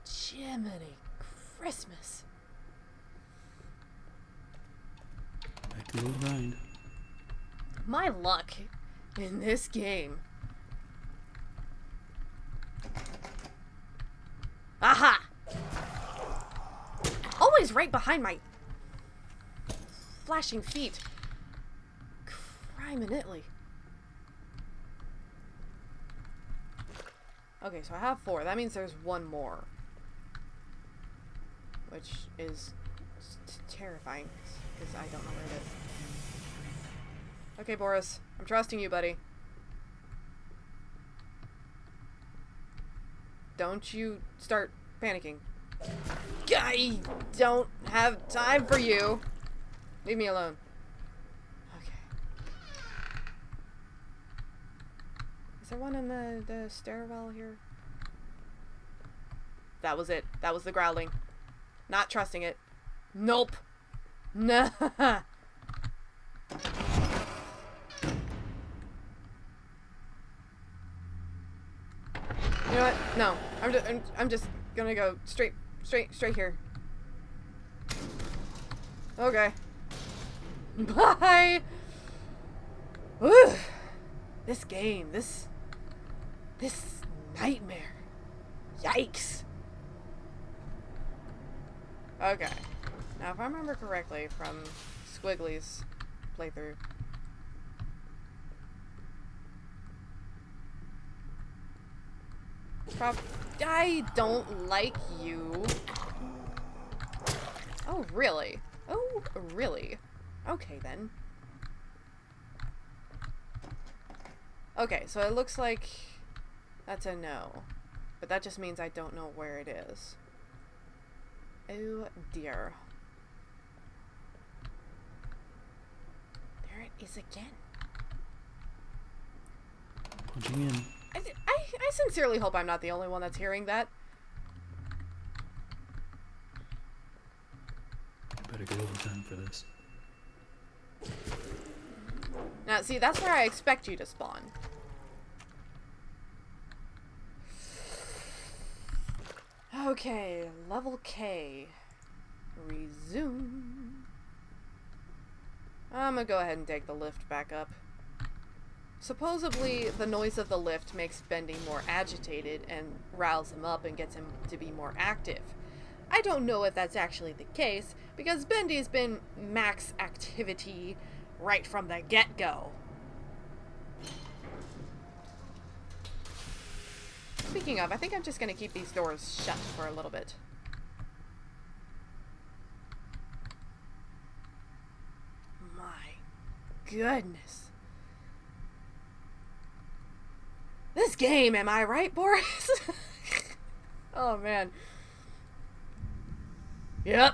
Jiminy Christmas.
Back to the old grind.
My luck in this game. Aha! Always right behind my flashing feet. Crime in Italy. Okay, so I have 4. That means there's 1 more. Which is terrifying, because I don't know where it is. Okay, Boris. I'm trusting you, buddy. Don't you start panicking. I don't have time for you. Leave me alone. Okay. Is there one in the stairwell here? That was it. That was the growling. Not trusting it. Nope. Nah. You know what? No. I'm just gonna go straight here. Okay. Bye. Whew. This game, this nightmare. Yikes. Okay. Now, if I remember correctly from Squiggly's playthrough, I don't like you. Oh, really? Oh, really? Okay, then. Okay, so it looks like that's a no. But that just means I don't know where it is. Oh, dear. There it is again.
Punching in.
I sincerely hope I'm not the only one that's hearing that.
I better get overtime for this.
Now, see, that's where I expect you to spawn. Okay, level K. Resume. I'm gonna go ahead and take the lift back up. Supposedly, the noise of the lift makes Bendy more agitated and riles him up and gets him to be more active. I don't know if that's actually the case, because Bendy's been max activity right from the get-go. Speaking of, I think I'm just gonna keep these doors shut for a little bit. My goodness. This game, am I right, Boris? Oh, man. Yep,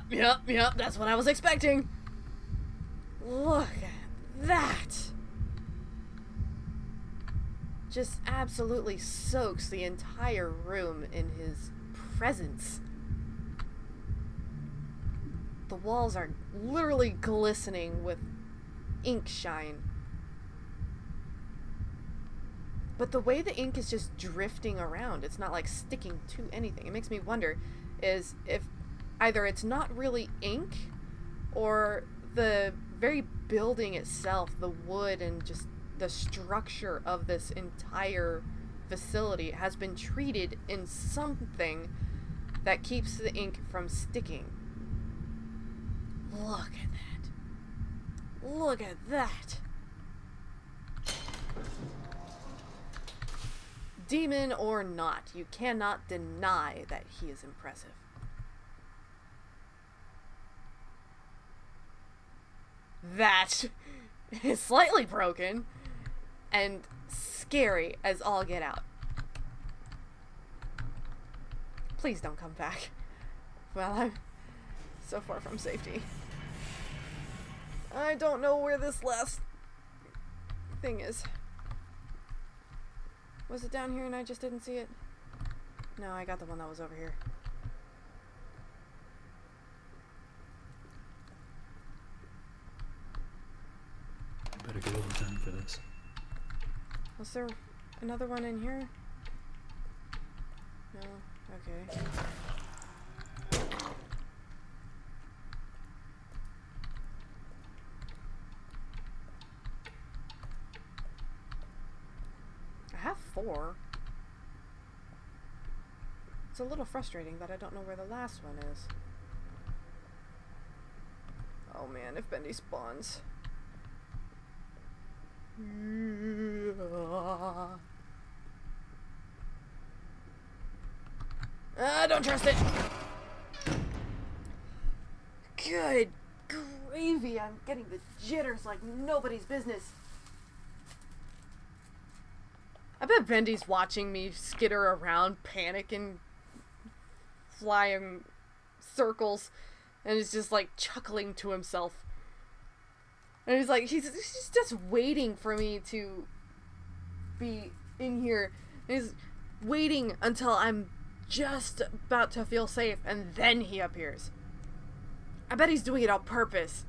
that's what I was expecting. Look at that. Just absolutely soaks the entire room in his presence. The walls are literally glistening with ink shine. But the way the ink is just drifting around, it's not like sticking to anything. It makes me wonder is if either it's not really ink or the very building itself, the wood and just the structure of this entire facility has been treated in something that keeps the ink from sticking. Look at that. Look at that. Demon or not, you cannot deny that he is impressive. That is slightly broken and scary as all get out. Please don't come back. Well, I'm so far from safety. I don't know where this last thing is. Was it down here and I just didn't see it? No, I got the one that was over here.
I better get overtime for this.
Was there another one in here? No? Okay. I have 4. It's a little frustrating that I don't know where the last one is. Oh man, if Bendy spawns. I don't trust it. Good gravy, I'm getting the jitters like nobody's business. I bet Bendy's watching me skitter around, panicking, flying circles, and is just like chuckling to himself. And he's like, he's just waiting for me to be in here. He's waiting until I'm just about to feel safe, and then he appears. I bet he's doing it on purpose.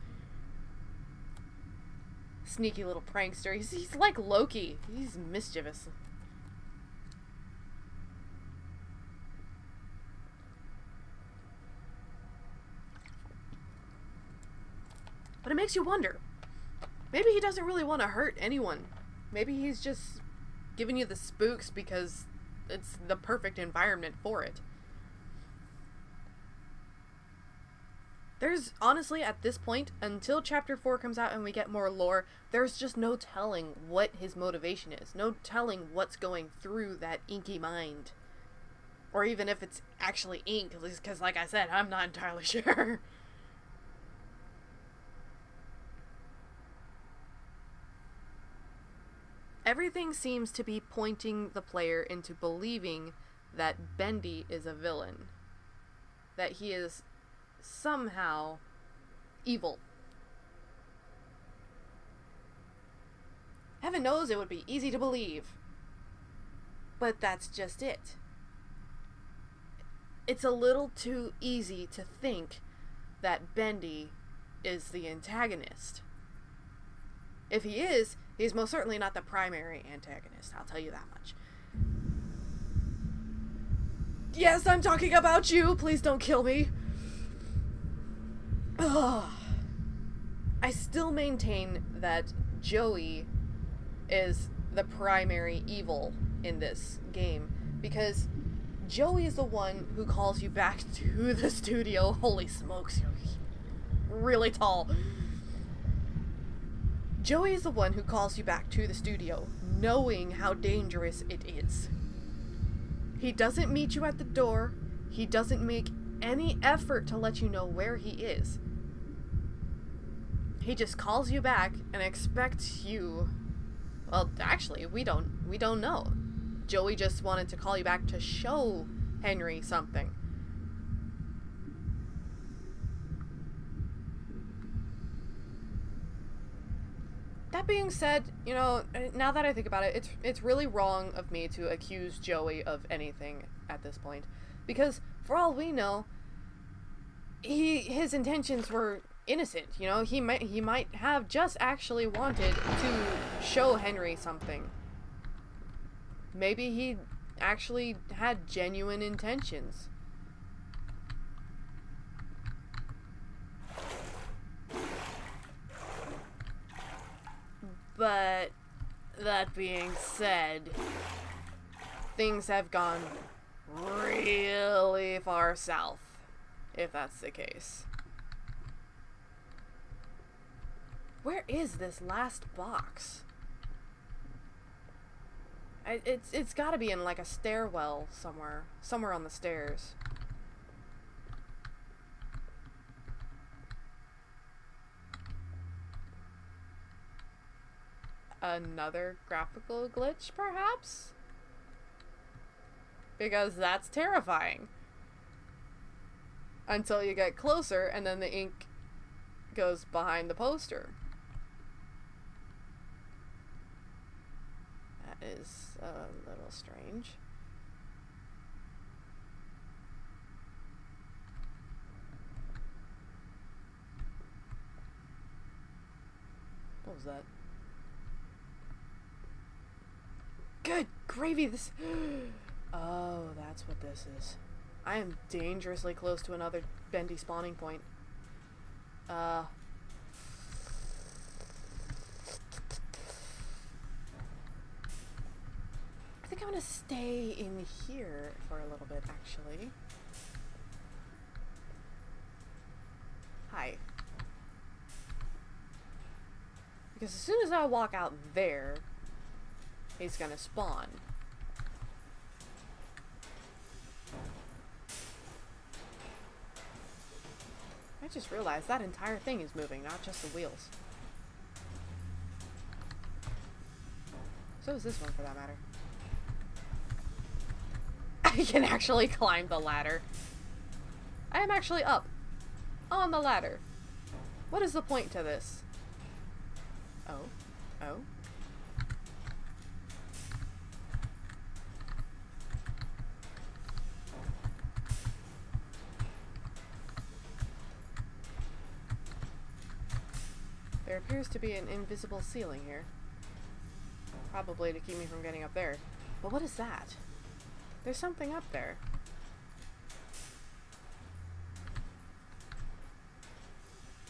Sneaky little prankster. He's like Loki. He's mischievous. But it makes you wonder. Maybe he doesn't really want to hurt anyone. Maybe he's just giving you the spooks because it's the perfect environment for it. There's honestly, at this point, until chapter 4 comes out and we get more lore, there's just no telling what his motivation is. No telling what's going through that inky mind. Or even if it's actually ink, because like I said, I'm not entirely sure. Everything seems to be pointing the player into believing that Bendy is a villain. That he is somehow evil. Heaven knows it would be easy to believe. But that's just it. It's a little too easy to think that Bendy is the antagonist. If he is, he's most certainly not the primary antagonist, I'll tell you that much. Yes, I'm talking about you! Please don't kill me! Ugh. I still maintain that Joey is the primary evil in this game, because Joey is the one who calls you back to the studio. Holy smokes, you're really tall. Joey is the one who calls you back to the studio, knowing how dangerous it is. He doesn't meet you at the door. He doesn't make any effort to let you know where he is. He just calls you back and expects you... Well, actually, we don't know. Joey just wanted to call you back to show Henry something. That being said, you know, now that I think about it, it's really wrong of me to accuse Joey of anything at this point, because for all we know, his intentions were innocent. You know, he might have just actually wanted to show Henry something. Maybe he actually had genuine intentions. But that being said, things have gone really far south, if that's the case. Where is this last box? It's got to be in like a stairwell somewhere on the stairs. Another graphical glitch, perhaps? Because that's terrifying. Until you get closer and then the ink goes behind the poster. That is a little strange. What was that? Good gravy, this... Oh, that's what this is. I am dangerously close to another Bendy spawning point. I think I'm gonna stay in here for a little bit, actually. Hi. Because as soon as I walk out there, he's gonna spawn. I just realized that entire thing is moving, not just the wheels. So is this one, for that matter. I can actually climb the ladder. I am actually up on the ladder. What is the point to this? Oh. Oh. There appears to be an invisible ceiling here. Probably to keep me from getting up there. But what is that? There's something up there.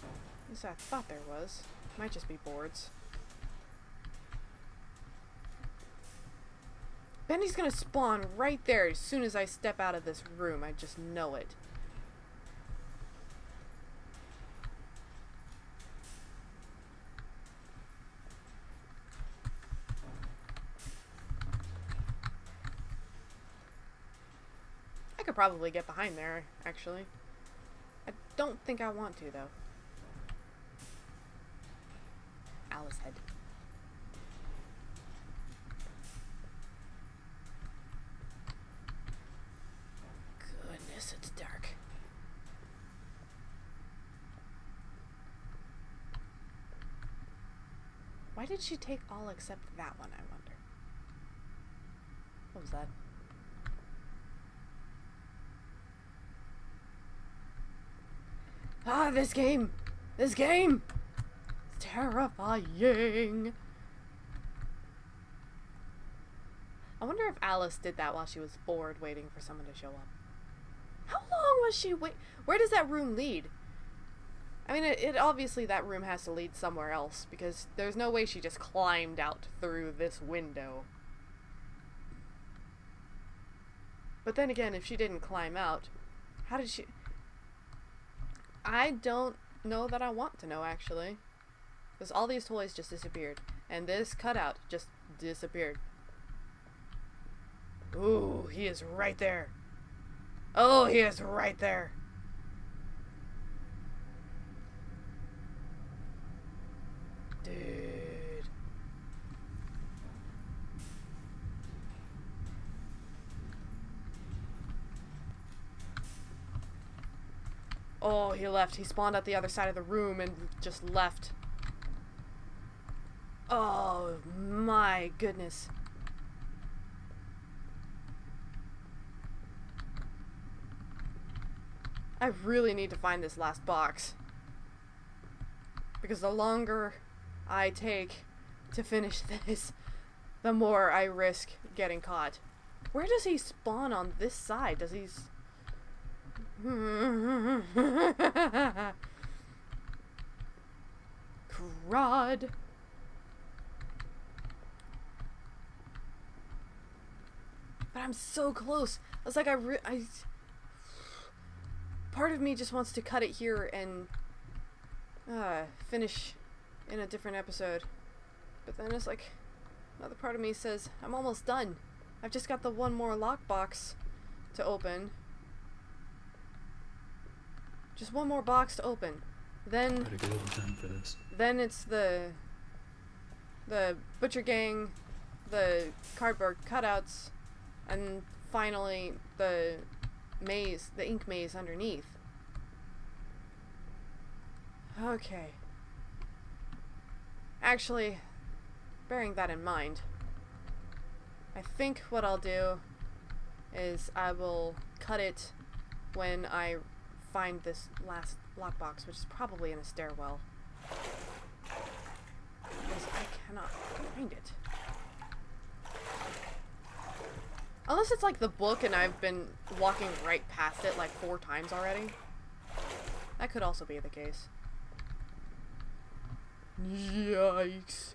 At least I thought there was. Might just be boards. Bendy's gonna spawn right there as soon as I step out of this room. I just know it. I could probably get behind there, actually. I don't think I want to, though. Alice head. Goodness, it's dark. Why did she take all except that one, I wonder? What was that? Ah, this game! This game! It's terrifying! I wonder if Alice did that while she was bored waiting for someone to show up. How long was she wait? Where does that room lead? I mean, it obviously that room has to lead somewhere else, because there's no way she just climbed out through this window. But then again, if she didn't climb out, how did she... I don't know that I want to know, actually. Because all these toys just disappeared. And this cutout just disappeared. Ooh, he is right there. Oh, he is right there. Dude. Oh, he left. He spawned at the other side of the room and just left. Oh, my goodness. I really need to find this last box. Because the longer I take to finish this, the more I risk getting caught. Where does he spawn on this side? Does he... Crud. But I'm so close. I was like, part of me just wants to cut it here and finish in a different episode. But then it's like, another part of me says, I'm almost done. I've just got the one more lockbox to open. Just one more box to open. Then
Better get overtime for this.
then it's the butcher gang, the cardboard cutouts, and finally the maze, the ink maze underneath. Okay. Actually, bearing that in mind, I think what I'll do is I will cut it when I find this last lockbox, which is probably in a stairwell. Because I cannot find it. Unless it's like the book and I've been walking right past it like 4 times already. That could also be the case. Yikes.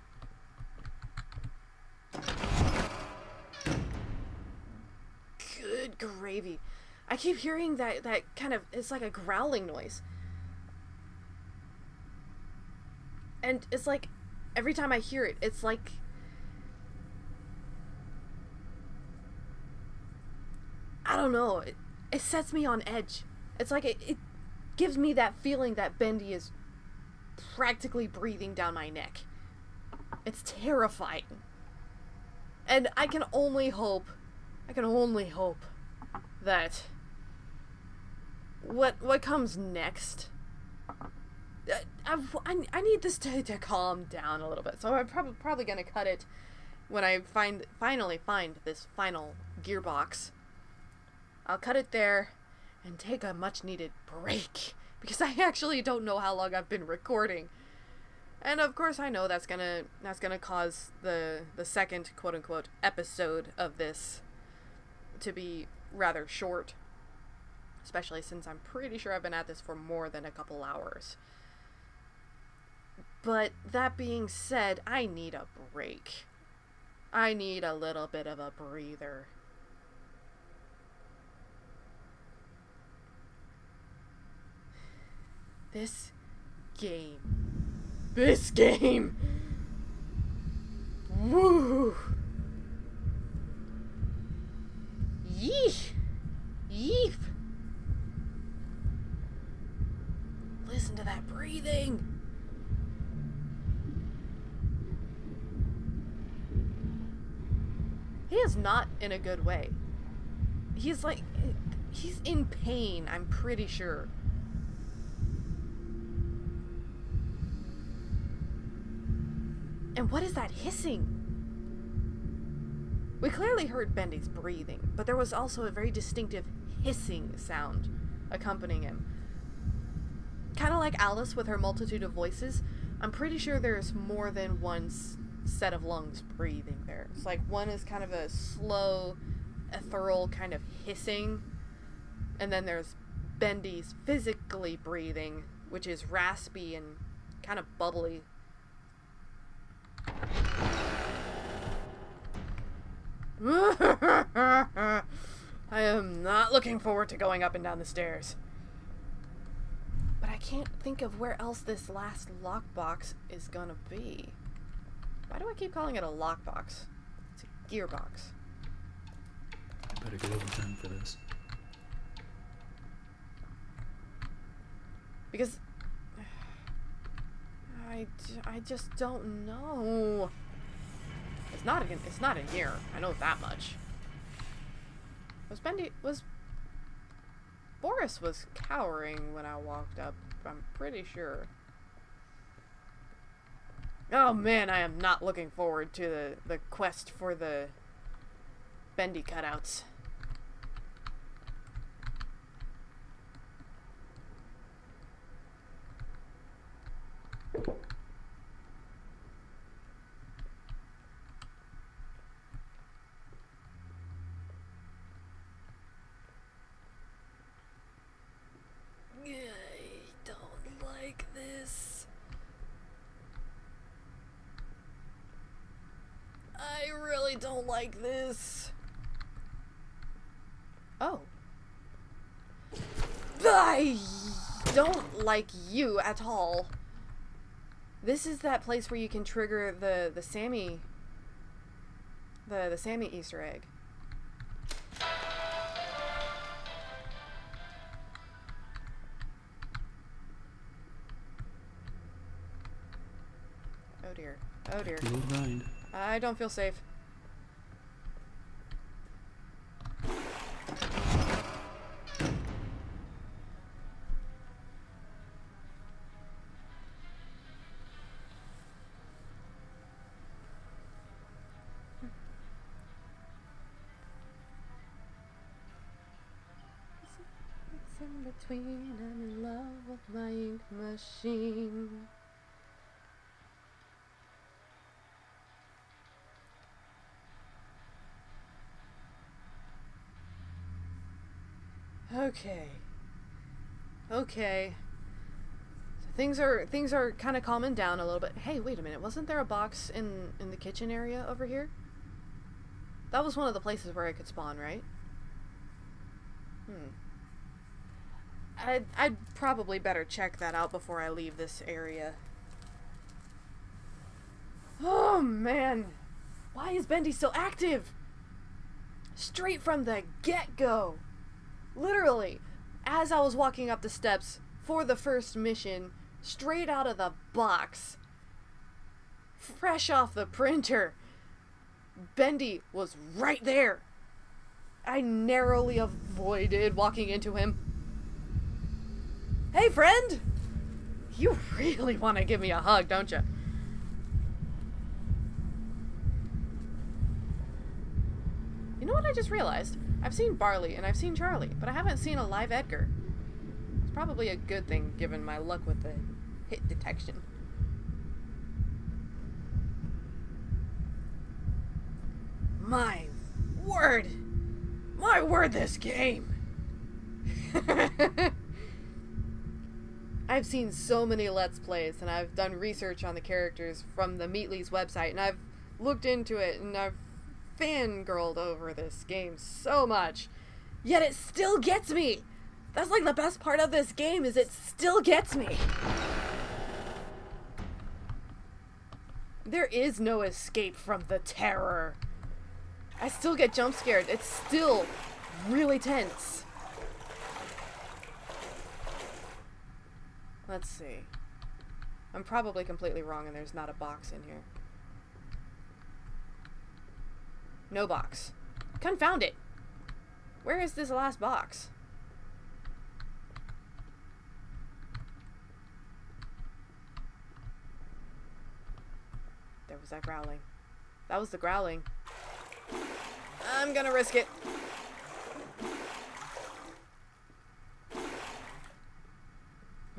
Good gravy. I keep hearing that kind of, it's like a growling noise. And it's like, every time I hear it, it's like, I don't know, it sets me on edge. It's like, it gives me that feeling that Bendy is practically breathing down my neck. It's terrifying. And I can only hope that what comes next, I need this to calm down a little bit. So I'm probably gonna cut it when I finally find this final gearbox. I'll cut it there and take a much needed break, because I actually don't know how long I've been recording. And of course I know that's gonna cause the second quote unquote episode of this to be rather short, especially since I'm pretty sure I've been at this for more than a couple hours. But that being said, I need a break. I need a little bit of a breather. This game. Woo! Yeesh! Yeep! Listen to that breathing! He is not in a good way. He's in pain, I'm pretty sure. And what is that hissing? We clearly heard Bendy's breathing, but there was also a very distinctive hissing sound accompanying him. Kind of like Alice with her multitude of voices, I'm pretty sure there's more than one set of lungs breathing there. It's like one is kind of a slow, ethereal kind of hissing, and then there's Bendy's physically breathing, which is raspy and kind of bubbly. I am not looking forward to going up and down the stairs. But I can't think of where else this last lockbox is gonna be. Why do I keep calling it a lockbox? It's a gearbox.
I better get overtime for this.
Because I just don't know. It's not in here. I know that much. Boris was cowering when I walked up, I'm pretty sure. Oh man, I am not looking forward to the quest for the Bendy cutouts. I don't like this. I really don't like this. Oh. I don't like you at all. This is that place where you can trigger the Sammy the Sammy Easter egg. Oh dear. Oh dear.
You'll grind.
I don't feel safe. It's in between. I'm in love with my ink machine. Okay. Okay. So things are kind of calming down a little bit. Hey, wait a minute. Wasn't there a box in the kitchen area over here? That was one of the places where I could spawn, right? I'd probably better check that out before I leave this area. Oh man. Why is Bendy so active? Straight from the get-go. Literally, as I was walking up the steps for the first mission, straight out of the box, fresh off the printer, Bendy was right there. I narrowly avoided walking into him. Hey, friend! You really want to give me a hug, don't you? You know what I just realized? I've seen Barley and I've seen Charlie, but I haven't seen a live Edgar. It's probably a good thing given my luck with the hit detection. My word! My word, this game! I've seen so many Let's Plays and I've done research on the characters from the Meatly's website and I've looked into it and I've fangirled over this game so much, yet it still gets me. That's like the best part of this game, is it still gets me. There is no escape from the terror. I still get jump scared. It's still really tense. Let's see. I'm probably completely wrong and there's not a box in here. No box. Confound it! Where is this last box? There was that growling. That was the growling. I'm gonna risk it.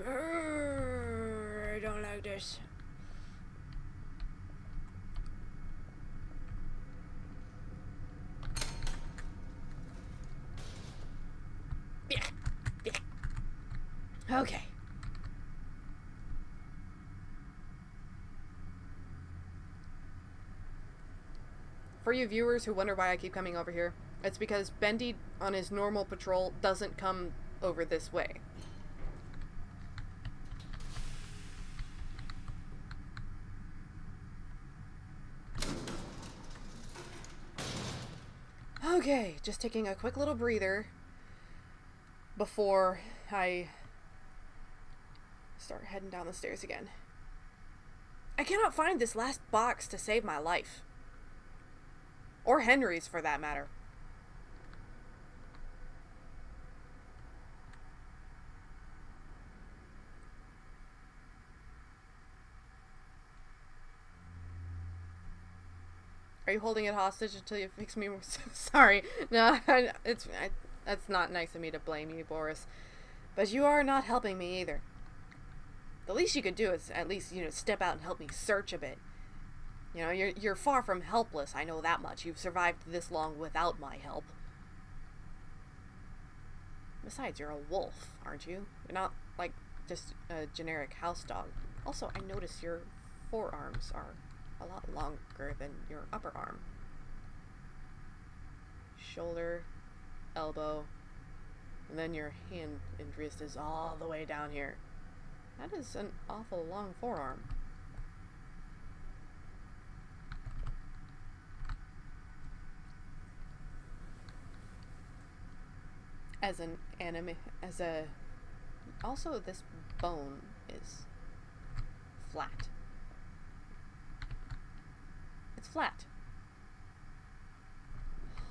I don't like this. Okay. For you viewers who wonder why I keep coming over here, it's because Bendy on his normal patrol doesn't come over this way. Okay, just taking a quick little breather before I start heading down the stairs again. I cannot find this last box to save my life. Or Henry's, for that matter. Are you holding it hostage until you fix me? Sorry. No, that's not nice of me to blame you, Boris. But you are not helping me either. The least you could do is at least, step out and help me search a bit. You're far from helpless, I know that much. You've survived this long without my help. Besides, you're a wolf, aren't you? You're not, like, just a generic house dog. Also, I notice your forearms are a lot longer than your upper arm. Shoulder, elbow, and then your hand and wrist is all the way down here. That is an awful long forearm. as an anime, as a, also this bone is flat. It's flat.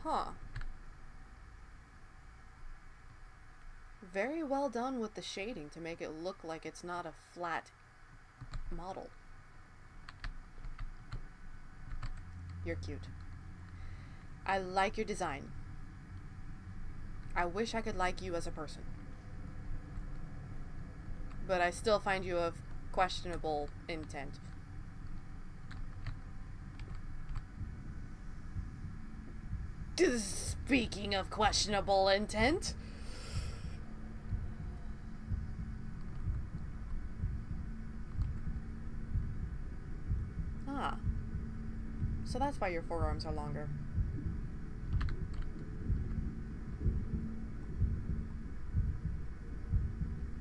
Huh. Very well done with the shading to make it look like it's not a flat model. You're cute. I like your design. I wish I could like you as a person. But I still find you of questionable intent. Speaking of questionable intent. Ah. So that's why your forearms are longer.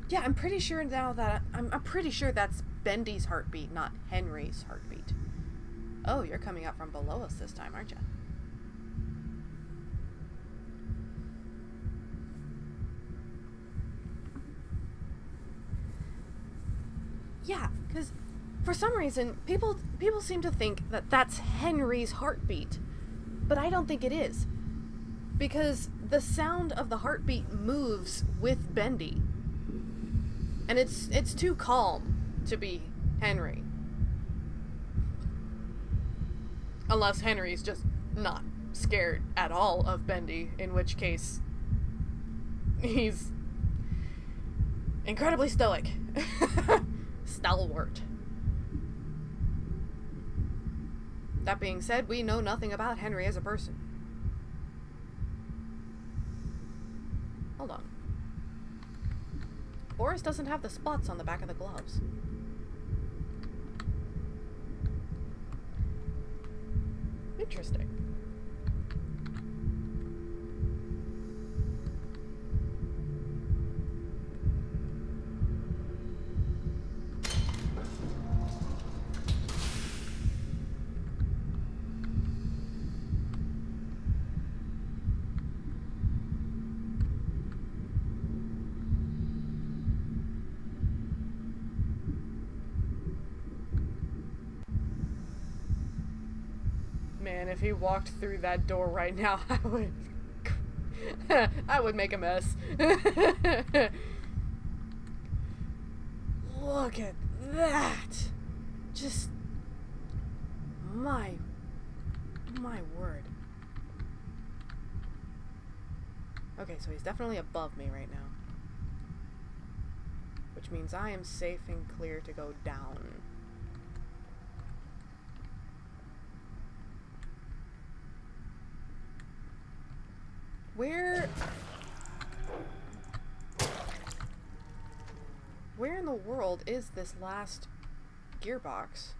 Yeah, I'm pretty sure now that I'm pretty sure that's Bendy's heartbeat, not Henry's heartbeat. Oh, you're coming out from below us this time, aren't you? Yeah, because for some reason, people seem to think that that's Henry's heartbeat, but I don't think it is, because the sound of the heartbeat moves with Bendy, and it's too calm to be Henry, unless Henry's just not scared at all of Bendy, in which case he's incredibly stoic. Stalwart. That being said, we know nothing about Henry as a person. Hold on. Boris doesn't have the spots on the back of the gloves. Interesting. Man, if he walked through that door right now, I would make a mess. Look at that. Just my word. Okay, so he's definitely above me right now. Which means I am safe and clear to go down. Where in the world is this last gearbox?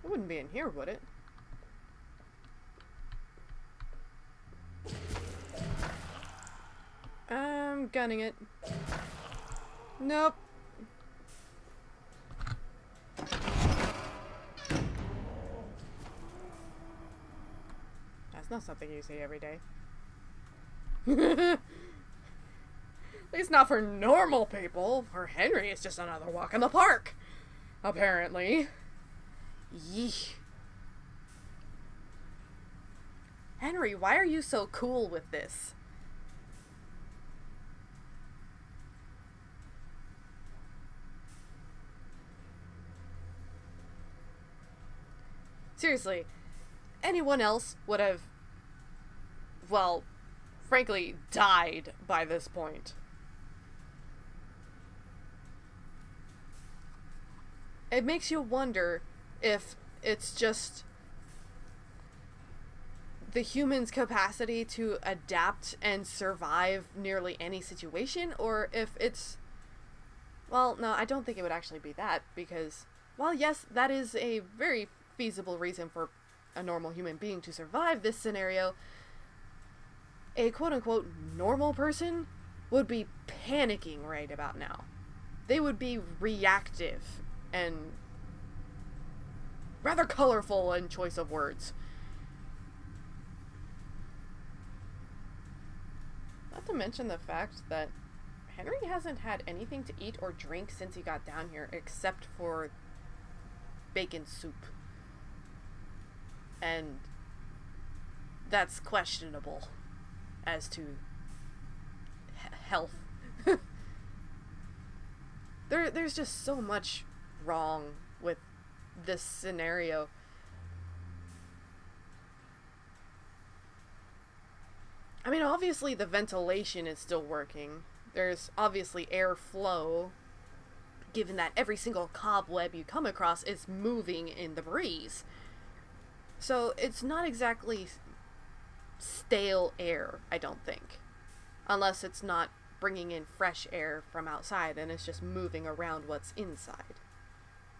It wouldn't be in here, would it? I'm gunning it. Nope. That's not something you see every day. At least not for normal people. For Henry, it's just another walk in the park. Apparently. Yeesh. Henry, why are you so cool with this? Seriously, anyone else would have, well, frankly, died by this point. It makes you wonder if it's just the human's capacity to adapt and survive nearly any situation, or if it's, well, no, I don't think it would actually be that, because, well, yes, that is a very feasible reason for a normal human being to survive this scenario, a quote-unquote normal person would be panicking right about now. They would be reactive and rather colorful in choice of words. Not to mention the fact that Henry hasn't had anything to eat or drink since he got down here except for bacon soup. And that's questionable as to health. There's just so much wrong with this scenario. I mean, obviously the ventilation is still working. There's obviously airflow, given that every single cobweb you come across is moving in the breeze. So it's not exactly stale air, I don't think. Unless it's not bringing in fresh air from outside and it's just moving around what's inside.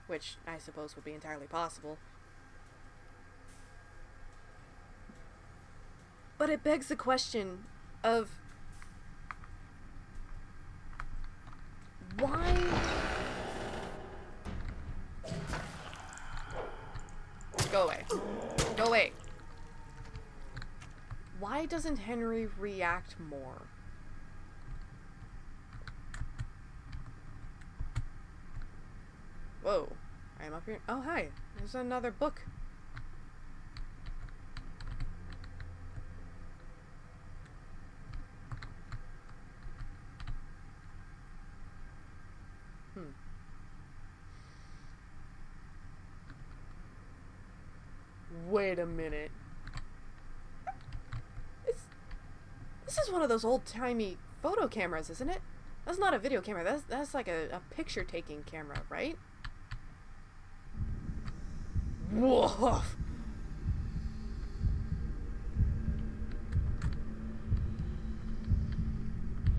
Which I suppose would be entirely possible. But it begs the question of why... Go away. Go away. Why doesn't Henry react more? Whoa. I'm up here. Oh, hi. There's another book. Wait a minute. This is one of those old-timey photo cameras, isn't it? That's not a video camera. That's like a picture-taking camera, right? Whoa!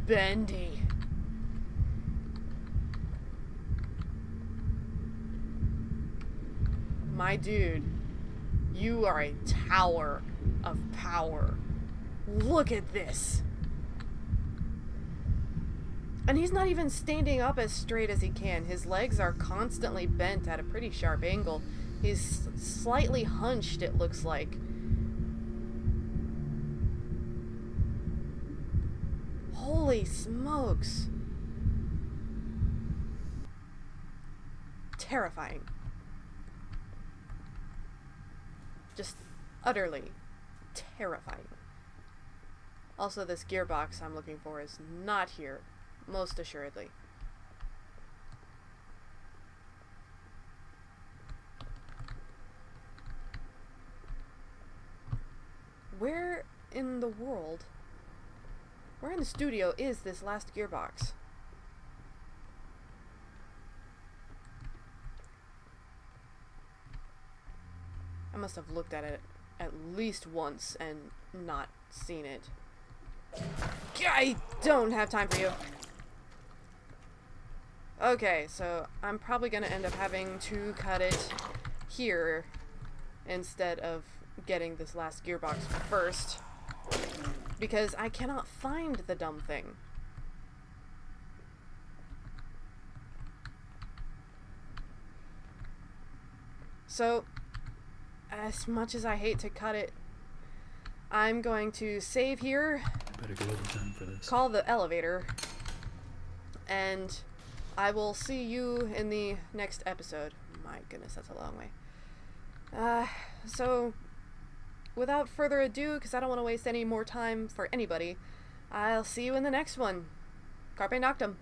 Bendy. My dude, you are a tower of power. Look at this. And he's not even standing up as straight as he can. His legs are constantly bent at a pretty sharp angle. He's slightly hunched, it looks like. Holy smokes. Terrifying. Just utterly terrifying. Also, this gearbox I'm looking for is not here, most assuredly. Where in the world, where in the studio is this last gearbox? I must have looked at it at least once and not seen it. I don't have time for you. Okay, so I'm probably gonna end up having to cut it here instead of getting this last gearbox first, because I cannot find the dumb thing. So, as much as I hate to cut it, I'm going to save here,
Better go overtime for this.
call the elevator, and I will see you in the next episode. My goodness, that's a long way. So, without further ado, because I don't want to waste any more time for anybody, I'll see you in the next one. Carpe Noctem.